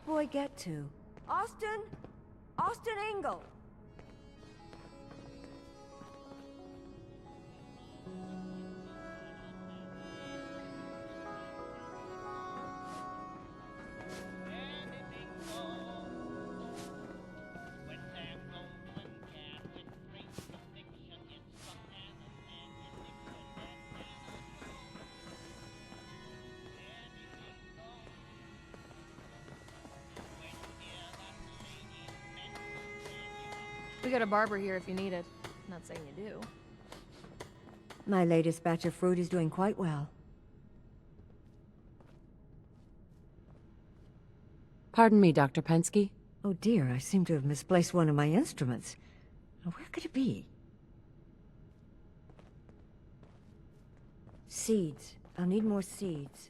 Boy, get to. Austin? lost an angle. We got a barber here if you need it. Not saying you do. My latest batch of fruit is doing quite well. Pardon me, Dr. Pensky. Oh dear, I seem to have misplaced one of my instruments. Now, where could it be? Seeds. I'll need more seeds.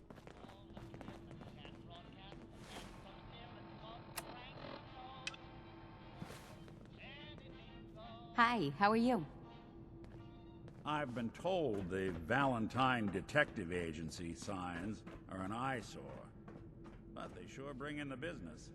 Hi, how are you? I've been told the Valentine Detective Agency signs are an eyesore, but they sure bring in the business.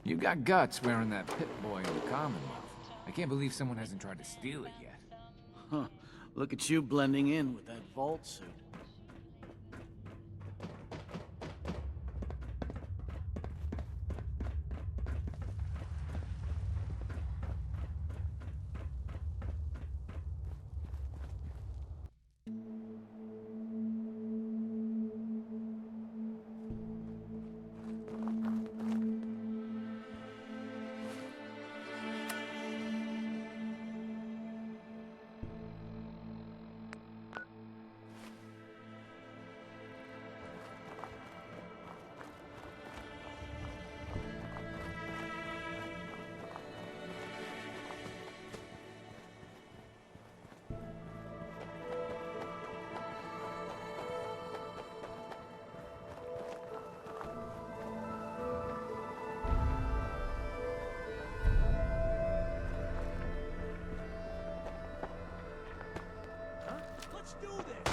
You got guts wearing that Pip-Boy in the Commonwealth. I can't believe someone hasn't tried to steal it yet. Huh. Look at you blending in with that vault suit. Let's do this!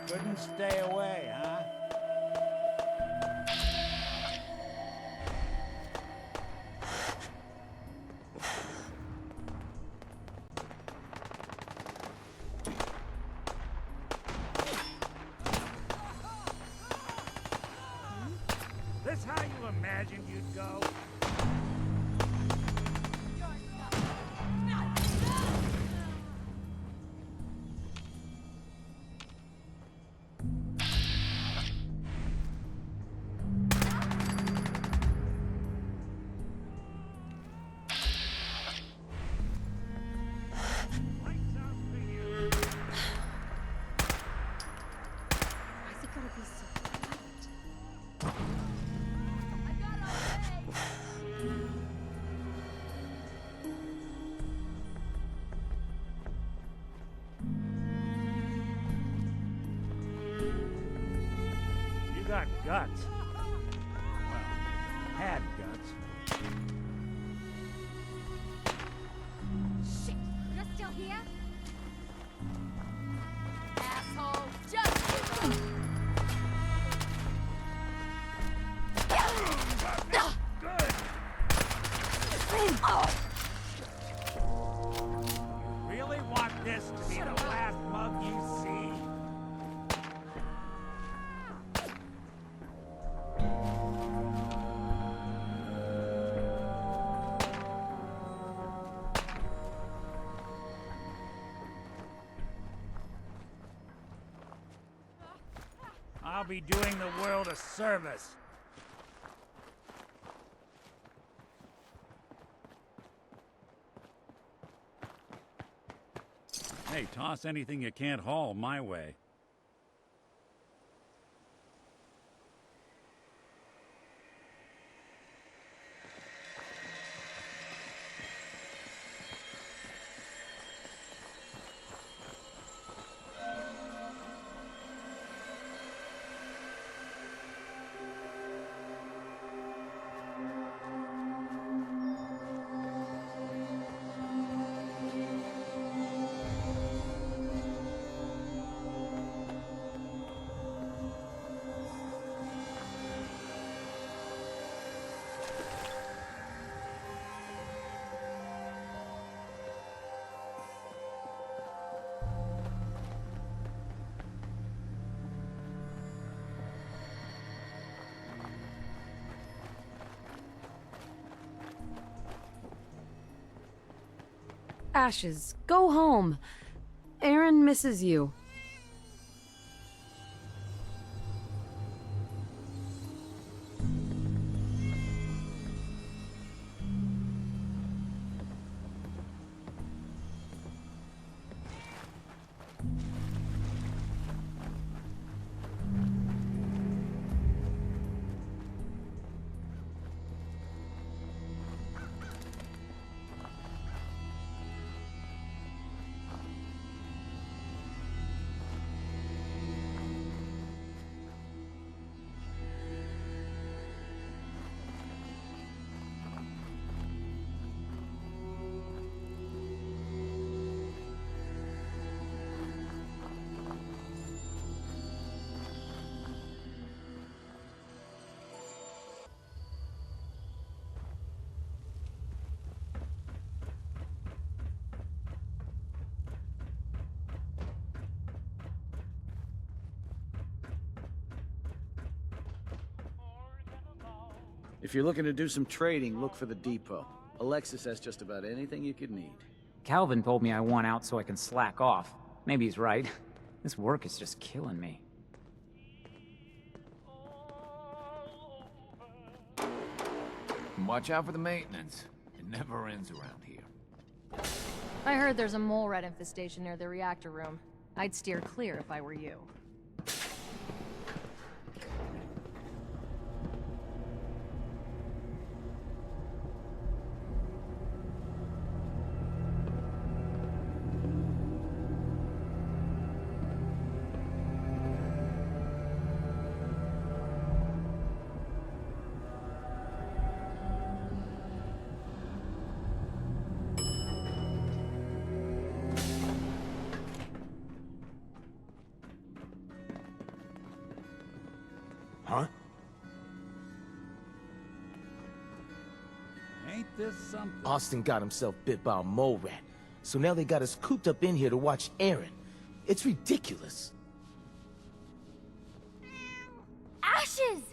Couldn't stay away, huh? This how you imagined you'd go? Got guts. Well, had guts. Shit! You're still here? Asshole! Just give up! You really want this to be the last mug you see? I'll be doing the world a service. Hey, toss anything you can't haul my way. Ashes, go home. Aaron misses you. If you're looking to do some trading, look for the depot. Alexis has just about anything you could need. Calvin told me I want out so I can slack off. Maybe he's right. This work is just killing me. Watch out for the maintenance. It never ends around here. I heard there's a mole rat infestation near the reactor room. I'd steer clear if I were you. Huh? Ain't this something? Austin got himself bit by a mole rat, so now they got us cooped up in here to watch Aaron. It's ridiculous. Ashes!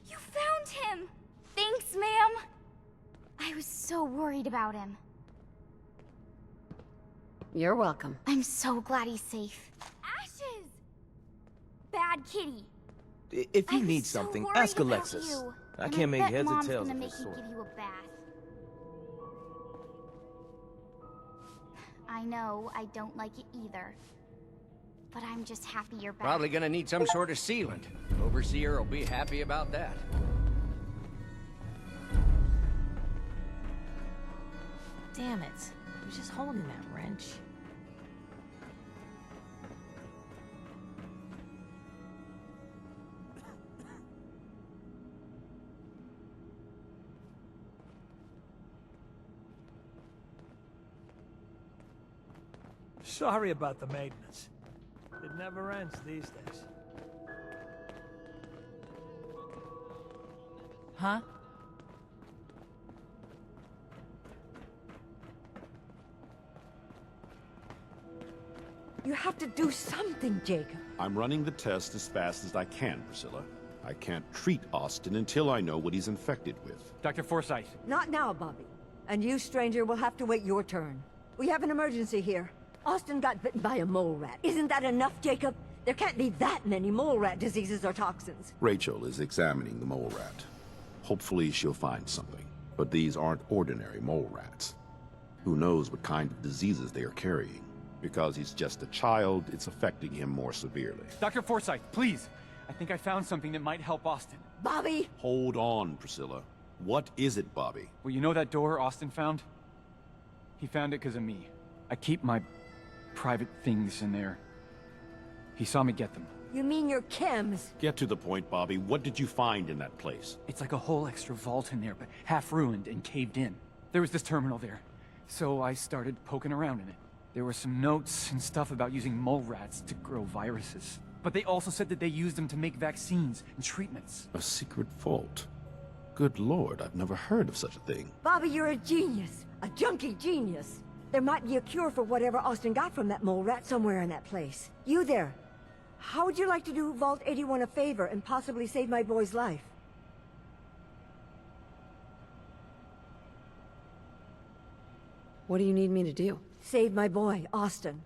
You found him! Thanks, ma'am! I was so worried about him. You're welcome. I'm so glad he's safe. Ashes! Bad kitty. If you need something, ask Alexis. I can't make heads or tails of this sort. Give you a bath. I know, I don't like it either. But I'm just happy you're back. Probably gonna need some sort of sealant. Overseer will be happy about that. Damn it. I was just holding that wrench. Sorry about the maintenance. It never ends these days. Huh? You have to do something, Jacob. I'm running the test as fast as I can, Priscilla. I can't treat Austin until I know what he's infected with. Dr. Forsyth. Not now, Bobby. And you, stranger, will have to wait your turn. We have an emergency here. Austin got bitten by a mole rat. Isn't that enough, Jacob? There can't be that many mole rat diseases or toxins. Rachel is examining the mole rat. Hopefully she'll find something. But these aren't ordinary mole rats. Who knows what kind of diseases they are carrying? Because he's just a child, it's affecting him more severely. Dr. Forsyth, please! I think I found something that might help Austin. Bobby! Hold on, Priscilla. What is it, Bobby? Well, you know that door Austin found? He found it because of me. I keep my private things in there. He saw me get them. You mean your chems? Get to the point, Bobby. What did you find in that place? It's like a whole extra vault in there, but half ruined and caved in. There was this terminal there, so I started poking around in it. There were some notes and stuff about using mole rats to grow viruses. But they also said that they used them to make vaccines and treatments. A secret vault? Good lord, I've never heard of such a thing. Bobby, you're a genius. A junkie genius. There might be a cure for whatever Austin got from that mole rat somewhere in that place. You there. How would you like to do Vault 81 a favor and possibly save my boy's life? What do you need me to do? Save my boy, Austin.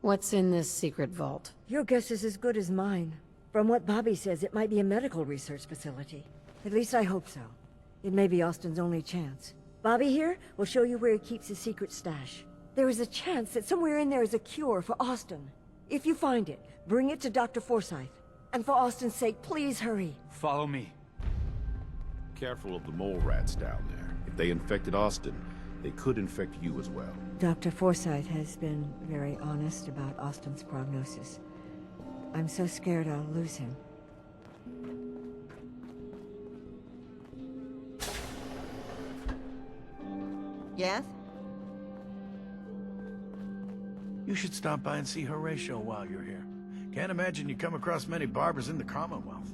What's in this secret vault? Your guess is as good as mine. From what Bobby says, it might be a medical research facility. At least I hope so. It may be Austin's only chance. Bobby here will show you where he keeps his secret stash. There is a chance that somewhere in there is a cure for Austin. If you find it, bring it to Dr. Forsyth. And for Austin's sake, please hurry. Follow me. Careful of the mole rats down there. If they infected Austin, they could infect you as well. Dr. Forsyth has been very honest about Austin's prognosis. I'm so scared I'll lose him. Yes? You should stop by and see Horatio while you're here. Can't imagine you come across many barbers in the Commonwealth.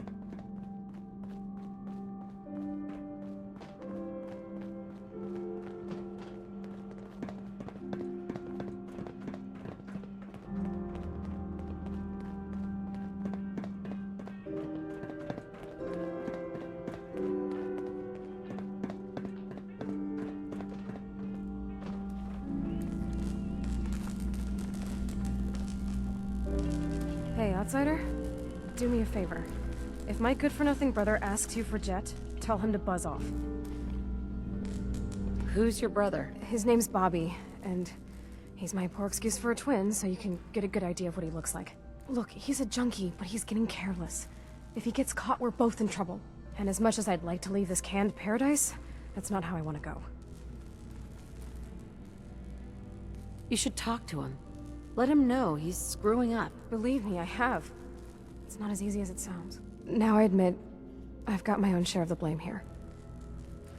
Hey, outsider. Do me a favor. If my good-for-nothing brother asks you for Jet, tell him to buzz off. Who's your brother? His name's Bobby, and he's my poor excuse for a twin, so you can get a good idea of what he looks like. Look, he's a junkie, but he's getting careless. If he gets caught, we're both in trouble. And as much as I'd like to leave this canned paradise, that's not how I want to go. You should talk to him. Let him know he's screwing up. Believe me, I have. It's not as easy as it sounds. Now I admit, I've got my own share of the blame here.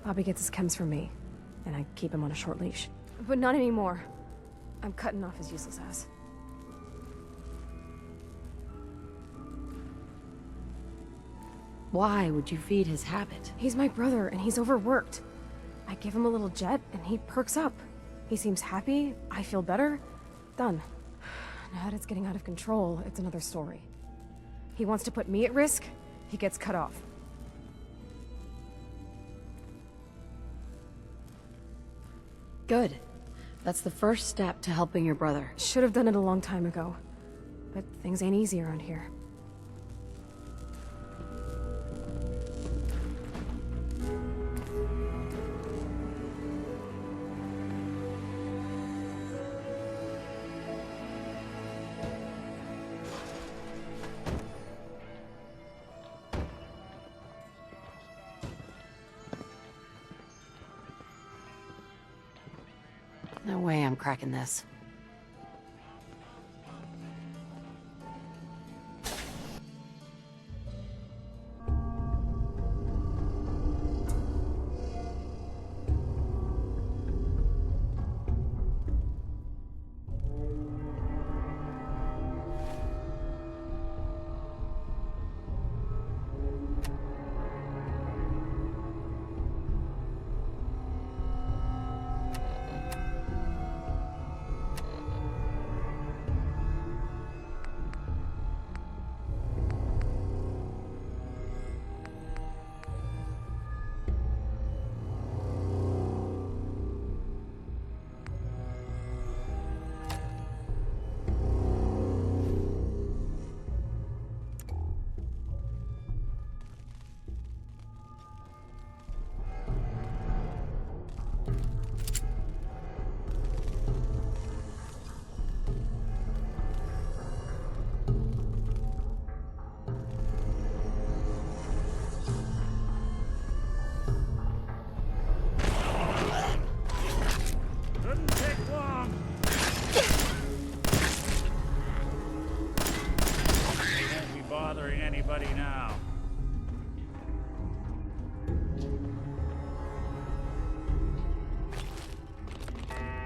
Bobby gets his chems from me, and I keep him on a short leash. But not anymore. I'm cutting off his useless ass. Why would you feed his habit? He's my brother, and he's overworked. I give him a little Jet, and he perks up. He seems happy, I feel better. Done. Now that it's getting out of control, it's another story. He wants to put me at risk, he gets cut off. Good. That's the first step to helping your brother. Should have done it a long time ago. But things ain't easy around here. No way I'm cracking this. Steady now.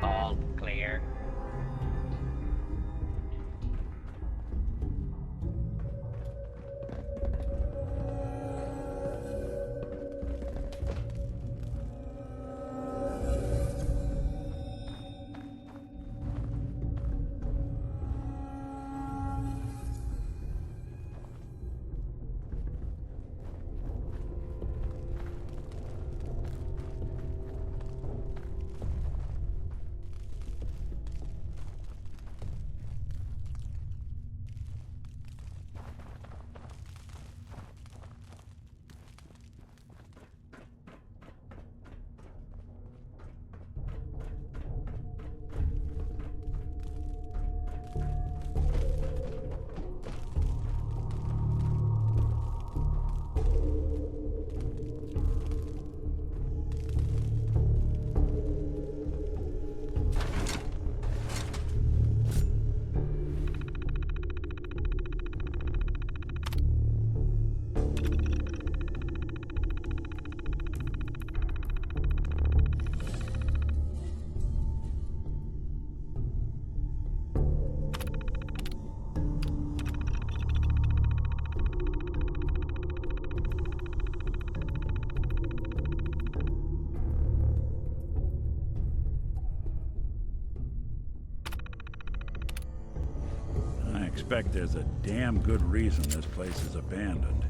All clear. I expect there's a damn good reason this place is abandoned.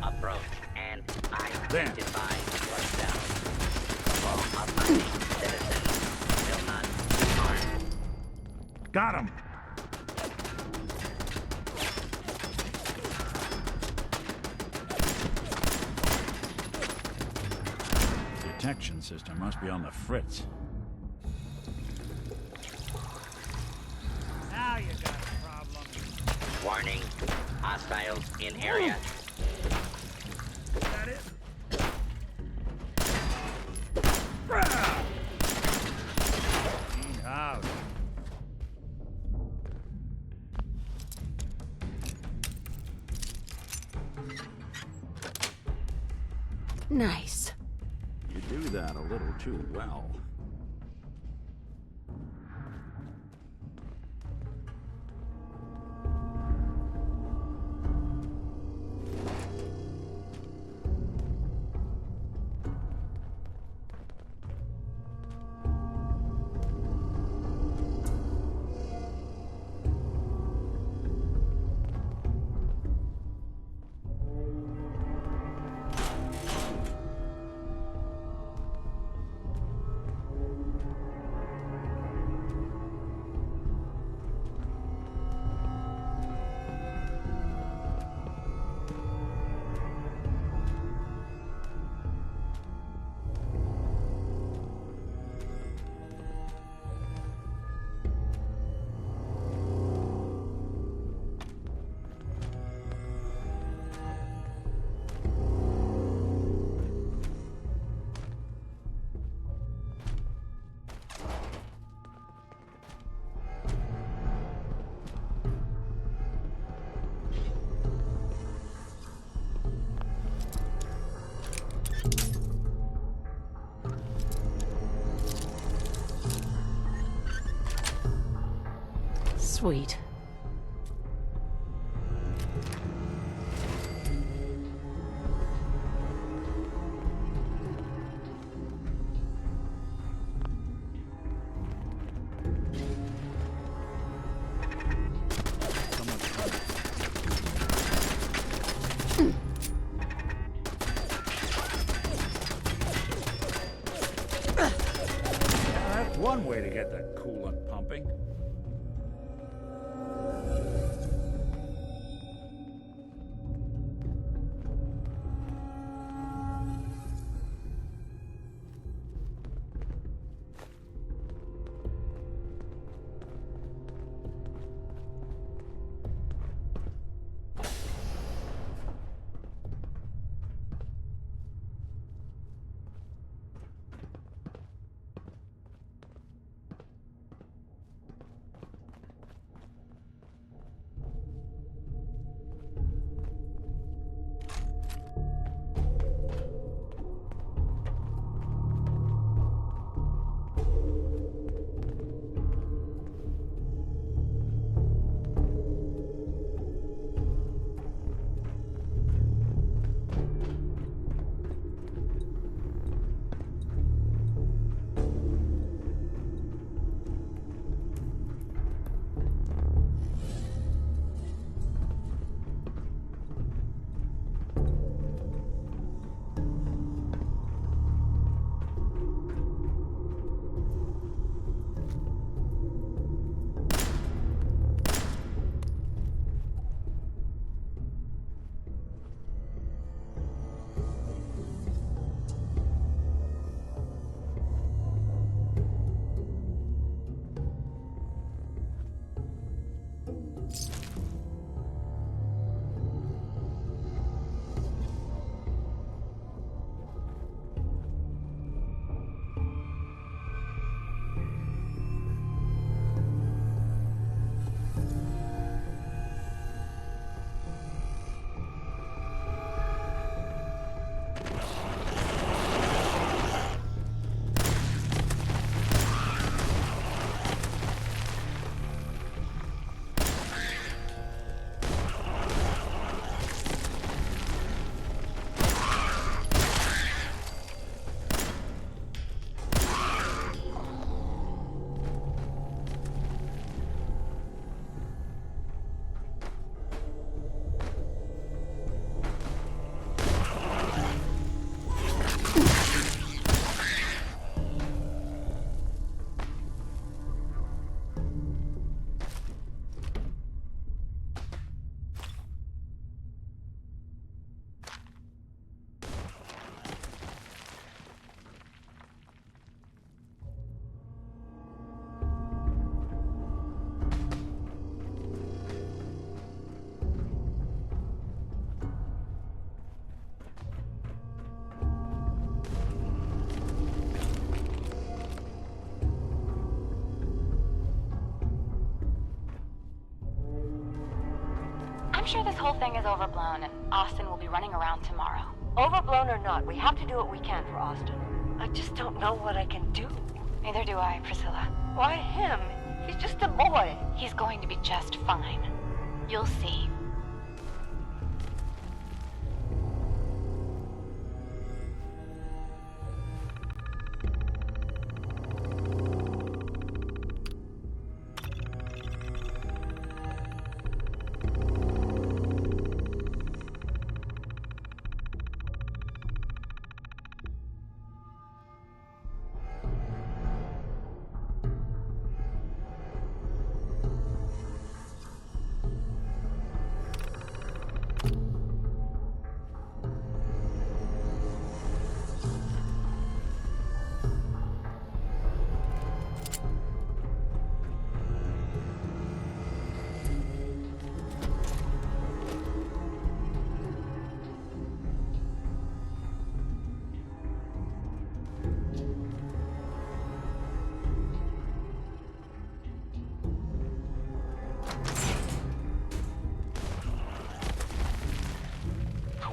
Approach and There. identify yourself. All abiding citizens will not be harmed. Got him! Detection system must be on the fritz. Now you got a problem. Warning, hostiles in area. Is that it? Clean house. Nice. You do that a little too well. Sweet. That's one way to get the coolant pumping. sure this whole thing is overblown and Austin will be running around tomorrow. Overblown or not, we have to do what we can for Austin. I just don't know what I can do. Neither do I, Priscilla. Why him? He's just a boy. He's going to be just fine. You'll see.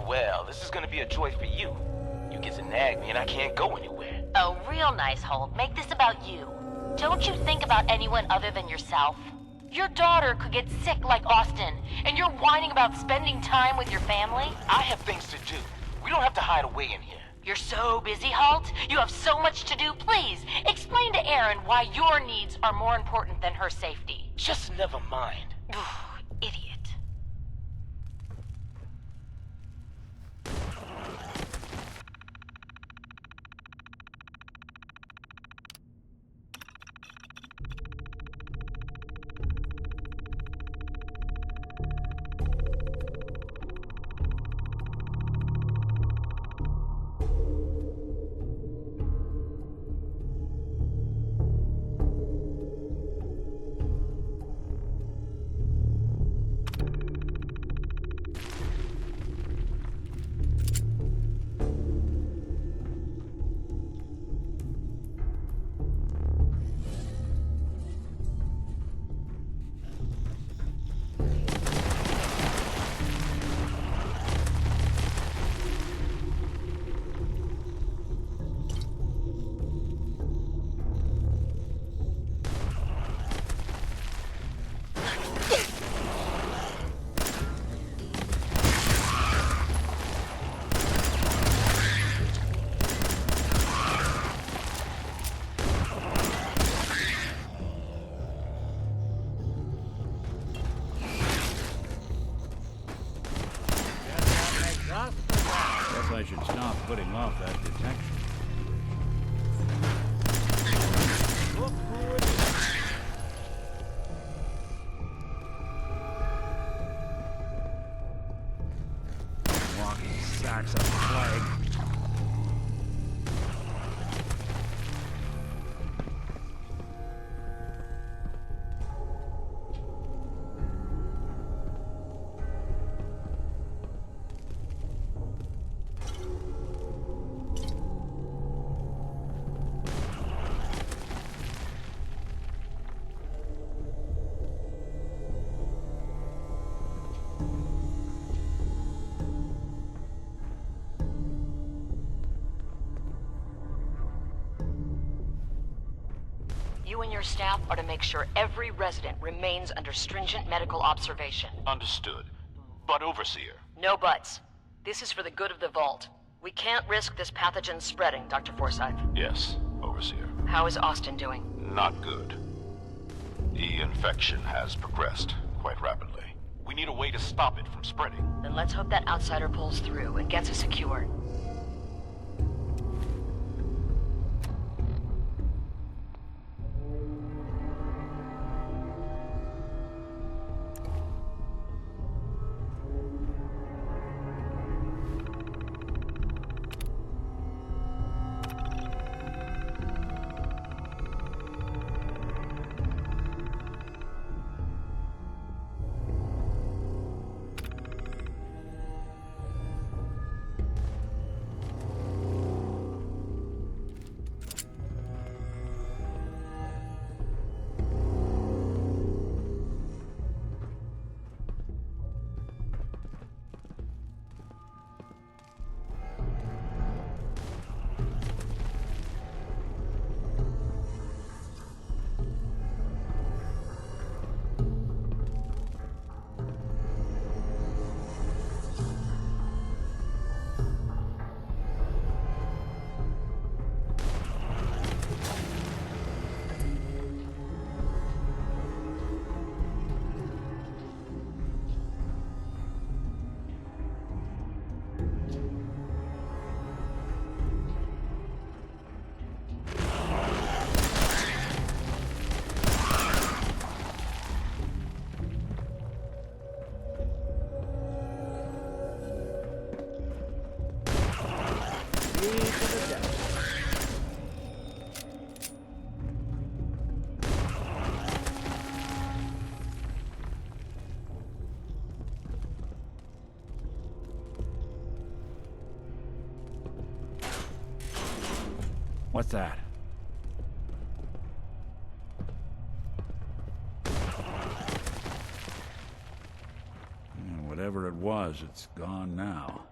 Well, this is gonna be a joy for you. You get to nag me and I can't go anywhere. Oh, real nice, Holt. Make this about you. Don't you think about anyone other than yourself? Your daughter could get sick like Austin, and you're whining about spending time with your family? I have things to do. We don't have to hide away in here. You're so busy, Holt. You have so much to do. Please, explain to Erin why your needs are more important than her safety. Just never mind. Idiot. I should stop putting off that detection. Look who it is. Walking sacks of plague. You and your staff are to make sure every resident remains under stringent medical observation. Understood. But Overseer... No buts. This is for the good of the Vault. We can't risk this pathogen spreading, Dr. Forsyth. Yes, Overseer. How is Austin doing? Not good. The infection has progressed quite rapidly. We need a way to stop it from spreading. Then let's hope that outsider pulls through and gets us secure. What's that? Whatever it was, it's gone now.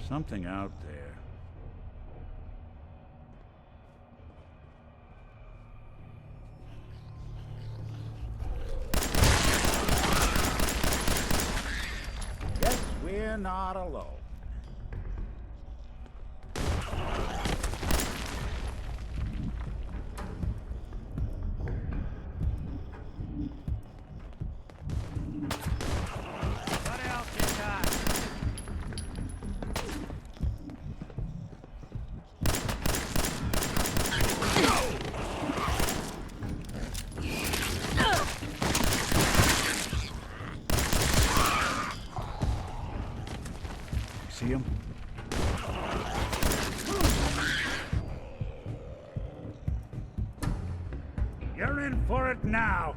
Something out there. Guess we're not alone. What else you got? See him? You're in for it now.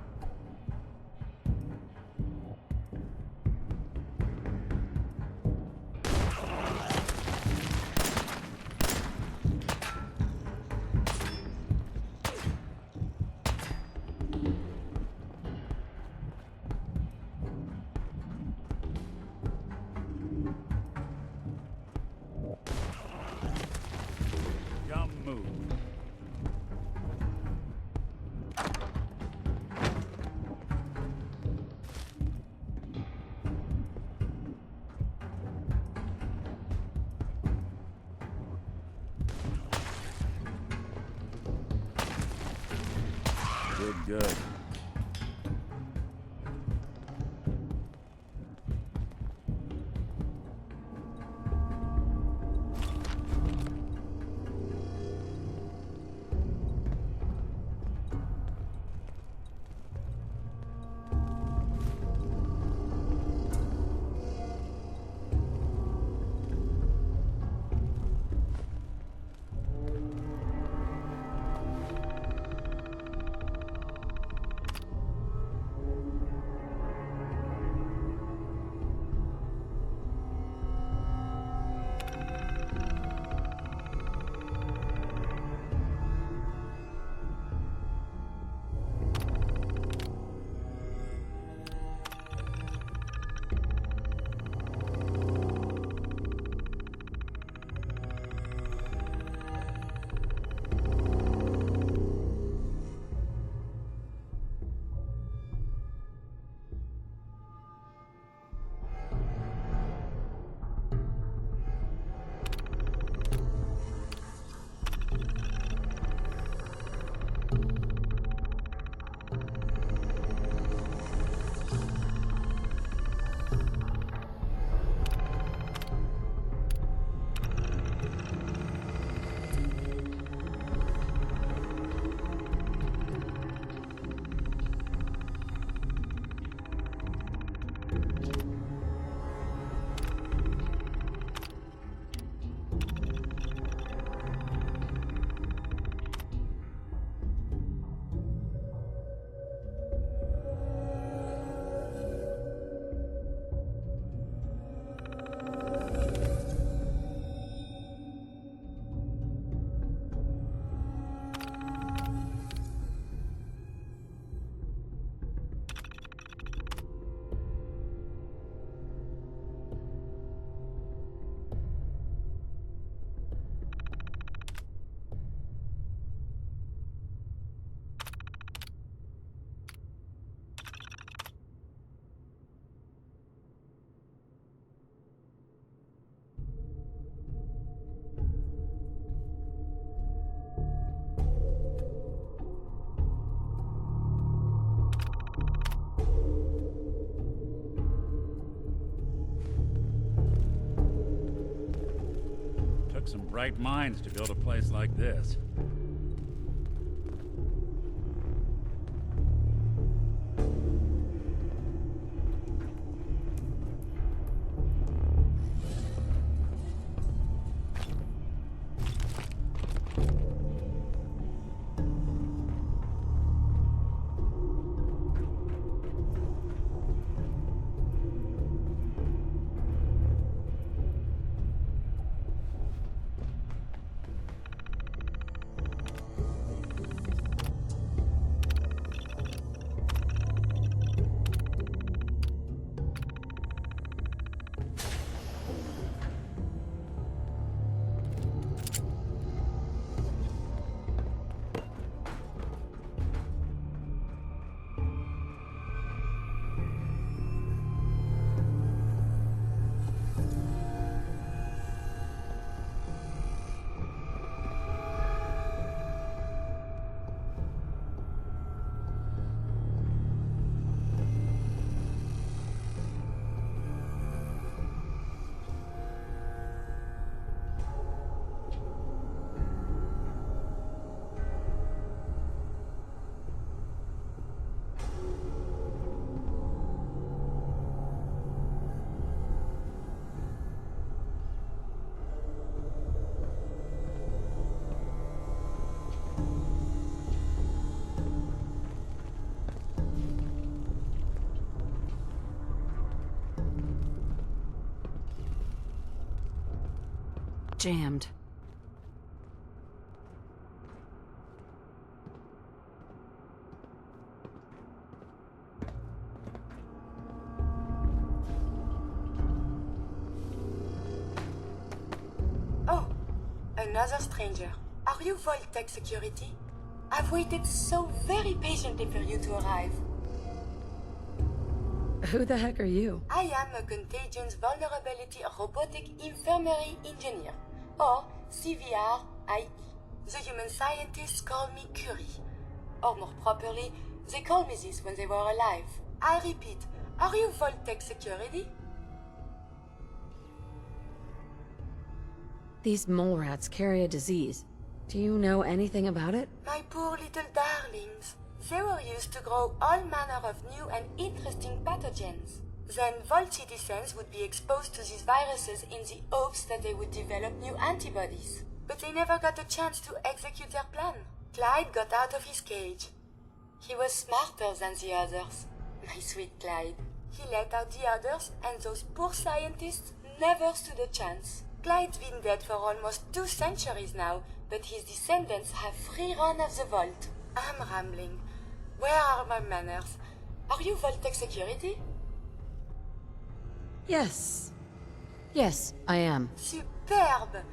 Dumb move. Good. some bright minds to build a place like this. Jammed. Oh, another stranger. Are you Vault-Tec security? I've waited so very patiently for you to arrive. Who the heck are you? I am a Contagions Vulnerability Robotic Infirmary Engineer, or CVR-IE. The human scientists call me Curie. Or more properly, they called me this when they were alive. I repeat, are you Vault-Tec security? These mole rats carry a disease. Do you know anything about it? My poor little darlings. They were used to grow all manner of new and interesting pathogens. Then Vault citizens would be exposed to these viruses in the hopes that they would develop new antibodies. But they never got a chance to execute their plan. Clyde got out of his cage. He was smarter than the others. My sweet Clyde. He let out the others, and those poor scientists never stood a chance. Clyde's been dead for almost 2 centuries now, but his descendants have free run of the Vault. I'm rambling. Where are my manners? Are you Vault-Tec security? Yes. Yes, I am. Superb!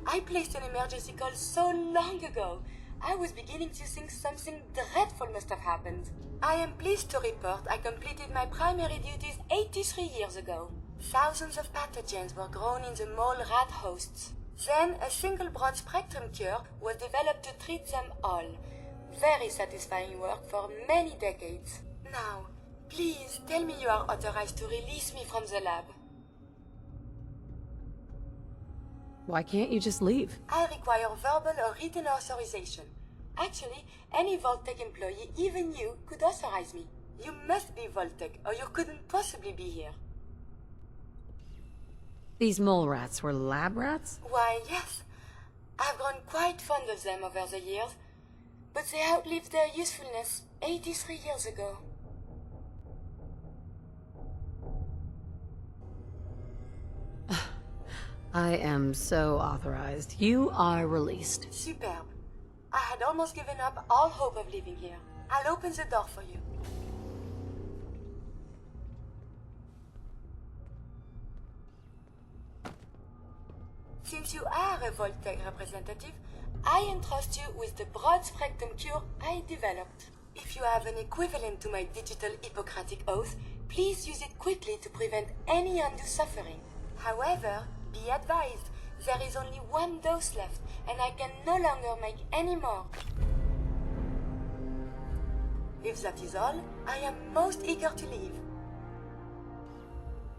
I placed an emergency call so long ago. I was beginning to think something dreadful must have happened. I am pleased to report I completed my primary duties 83 years ago. Thousands of pathogens were grown in the mole rat hosts. Then a single broad-spectrum cure was developed to treat them all. Very satisfying work for many decades. Now, please tell me you are authorized to release me from the lab. Why can't you just leave? I require verbal or written authorization. Actually, any Vault-Tec employee, even you, could authorize me. You must be Vault-Tec, or you couldn't possibly be here. These mole rats were lab rats? Why, yes. I've grown quite fond of them over the years, but they outlived their usefulness 83 years ago. I am so authorized. You are released. Superb. I had almost given up all hope of living here. I'll open the door for you. Since you are a Vault-Tec representative, I entrust you with the broad-spectrum cure I developed. If you have an equivalent to my digital Hippocratic oath, please use it quickly to prevent any undue suffering. However, be advised, there is only 1 dose left, and I can no longer make any more. If that is all, I am most eager to leave.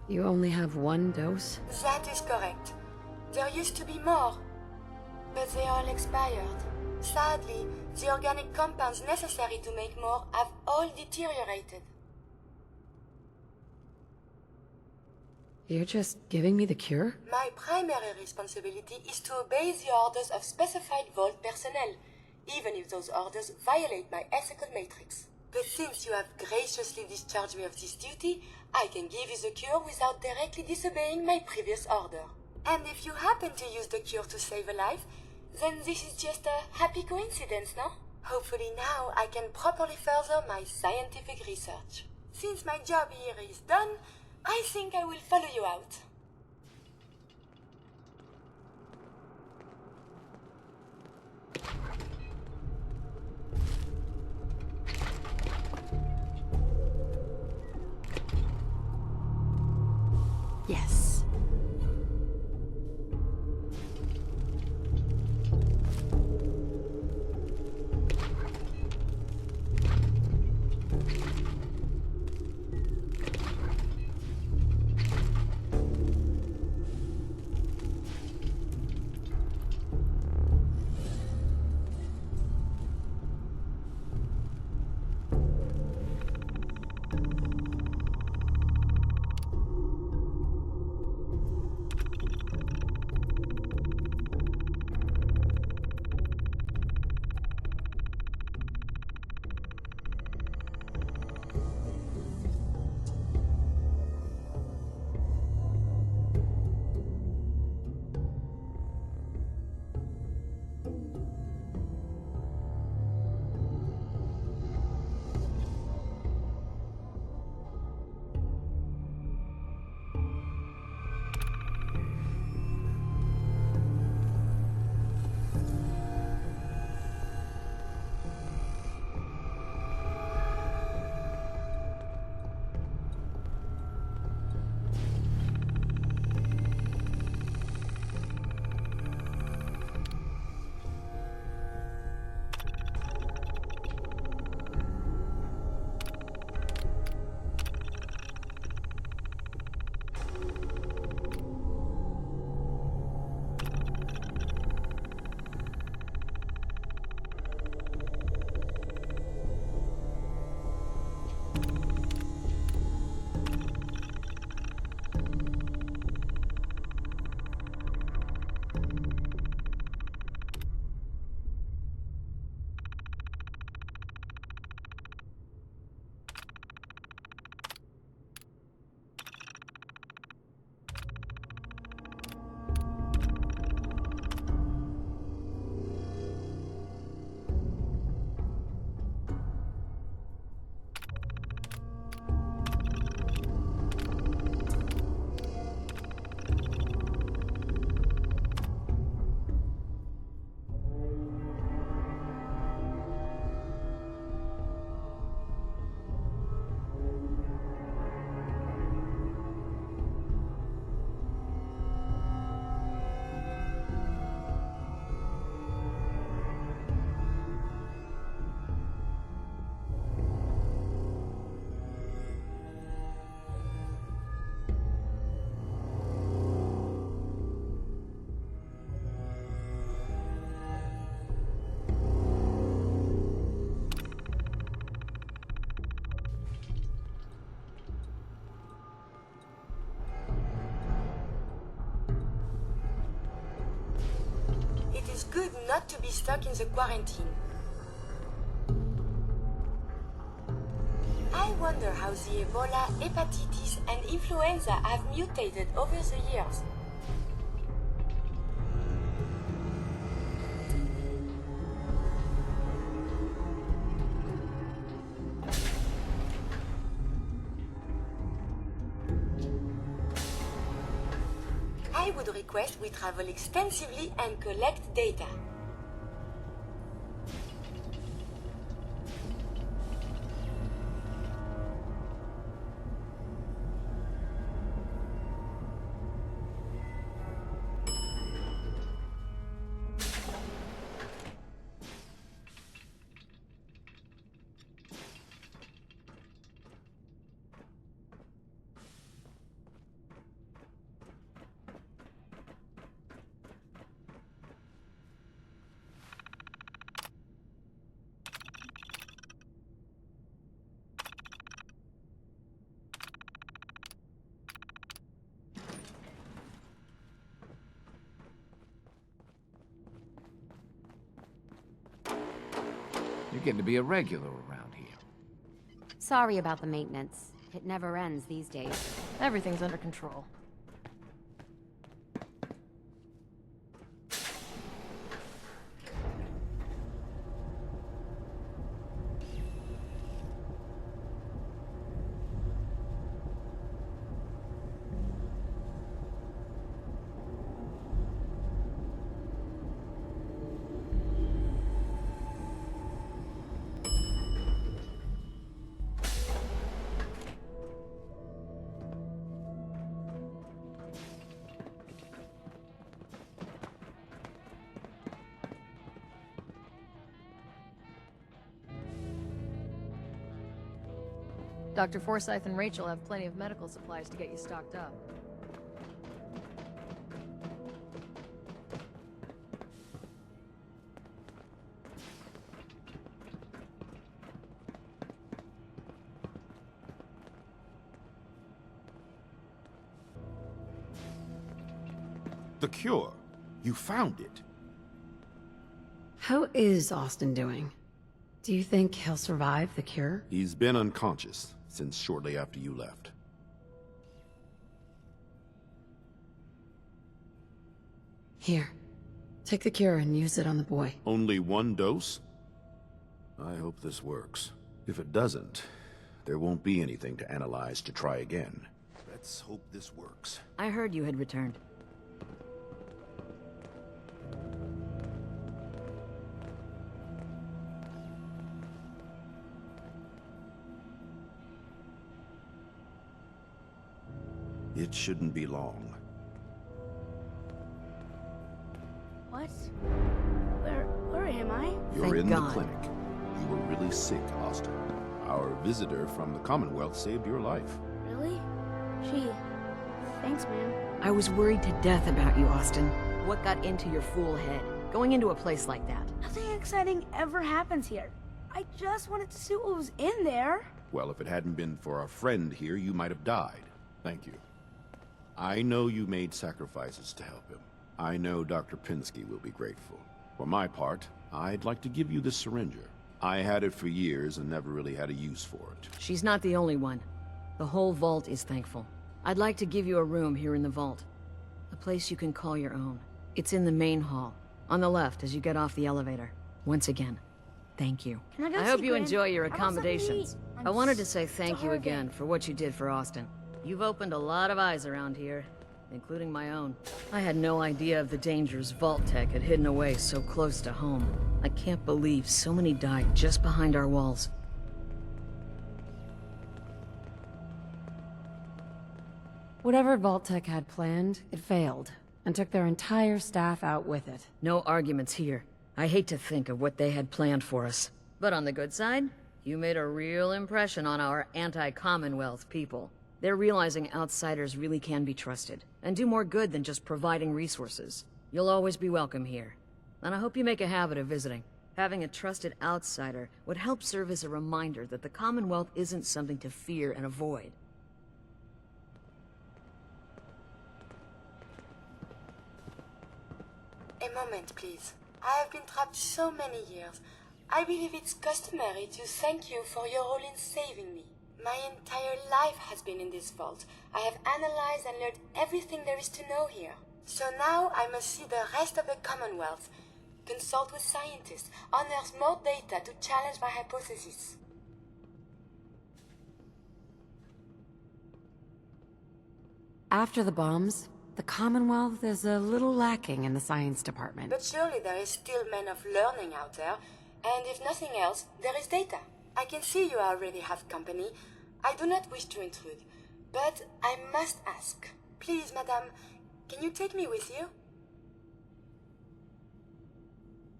You only have 1 dose? That is correct. There used to be more, but they all expired. Sadly, the organic compounds necessary to make more have all deteriorated. You're just giving me the cure? My primary responsibility is to obey the orders of specified Vault personnel, even if those orders violate my ethical matrix. But since you have graciously discharged me of this duty, I can give you the cure without directly disobeying my previous order. And if you happen to use the cure to save a life, then this is just a happy coincidence, no? Hopefully now I can properly further my scientific research. Since my job here is done, I think I will follow you out. Yes. It is good not to be stuck in the quarantine. I wonder how the Ebola, hepatitis, and influenza have mutated over the years. I would request we travel extensively and collect data. getting to be a regular around here. Sorry about the maintenance. It never ends these days. Everything's under control. Dr. Forsyth and Rachel have plenty of medical supplies to get you stocked up. The cure. You found it. How is Austin doing? Do you think he'll survive the cure? He's been unconscious since shortly after you left. Here. Take the cure and use it on the boy. Only one dose? I hope this works. If it doesn't, there won't be anything to analyze to try again. Let's hope this works. I heard you had returned. It shouldn't be long. What? Where am I? You're Thank in God. the clinic. You were really sick, Austin. Our visitor from the Commonwealth saved your life. Really? Gee, thanks, man. I was worried to death about you, Austin. What got into your fool head? Going into a place like that? Nothing exciting ever happens here. I just wanted to see what was in there. Well, if it hadn't been for our friend here, you might have died. Thank you. I know you made sacrifices to help him. I know Dr. Pinsky will be grateful. For my part, I'd like to give you this syringer. I had it for years and never really had a use for it. She's not the only one. The whole vault is thankful. I'd like to give you a room here in the vault. A place you can call your own. It's in the main hall, on the left as you get off the elevator. Once again, thank you. Can I go I see hope you Gwen? enjoy your I want something to accommodations. eat. I I'm wanted to say thank you again starving. for what you did for Austin. You've opened a lot of eyes around here, including my own. I had no idea of the dangers Vault Tech had hidden away so close to home. I can't believe so many died just behind our walls. Whatever Vault-Tec had planned, it failed, and took their entire staff out with it. No arguments here. I hate to think of what they had planned for us. But on the good side, you made a real impression on our anti-Commonwealth people. They're realizing outsiders really can be trusted, and do more good than just providing resources. You'll always be welcome here, and I hope you make a habit of visiting. Having a trusted outsider would help serve as a reminder that the Commonwealth isn't something to fear and avoid. A moment, please. I have been trapped so many years. I believe it's customary to thank you for your role in saving me. My entire life has been in this vault. I have analyzed and learned everything there is to know here. So now I must see the rest of the Commonwealth, consult with scientists, unearth more data to challenge my hypothesis. After the bombs, the Commonwealth is a little lacking in the science department. But surely there is still men of learning out there, and if nothing else, there is data. I can see you already have company. I do not wish to intrude, but I must ask. Please, madame, can you take me with you?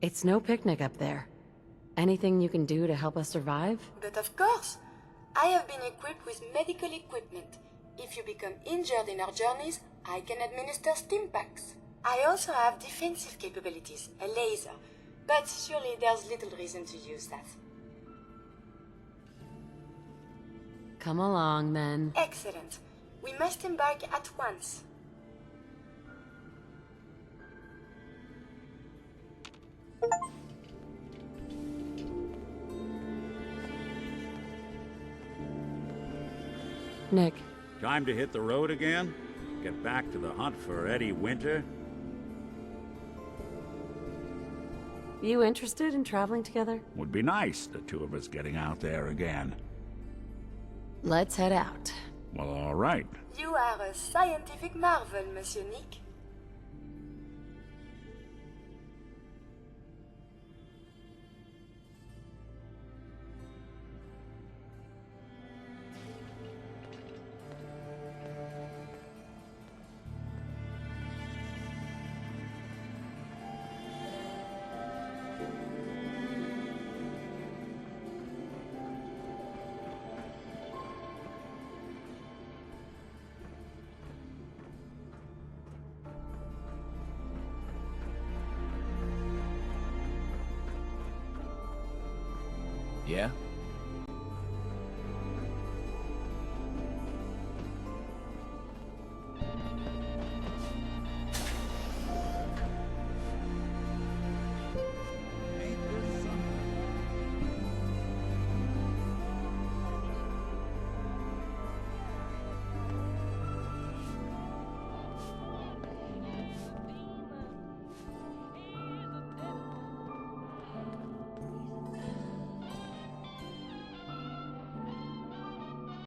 It's no picnic up there. Anything you can do to help us survive? But of course. I have been equipped with medical equipment. If you become injured in our journeys, I can administer stim packs. I also have defensive capabilities, a laser. But surely there's little reason to use that. Come along, then. Excellent. We must embark at once. Nick. Time to hit the road again? Get back to the hunt for Eddie Winter? You interested in traveling together? Would be nice, the two of us getting out there again. Let's head out. Well, all right. You are a scientific marvel, Monsieur Nick.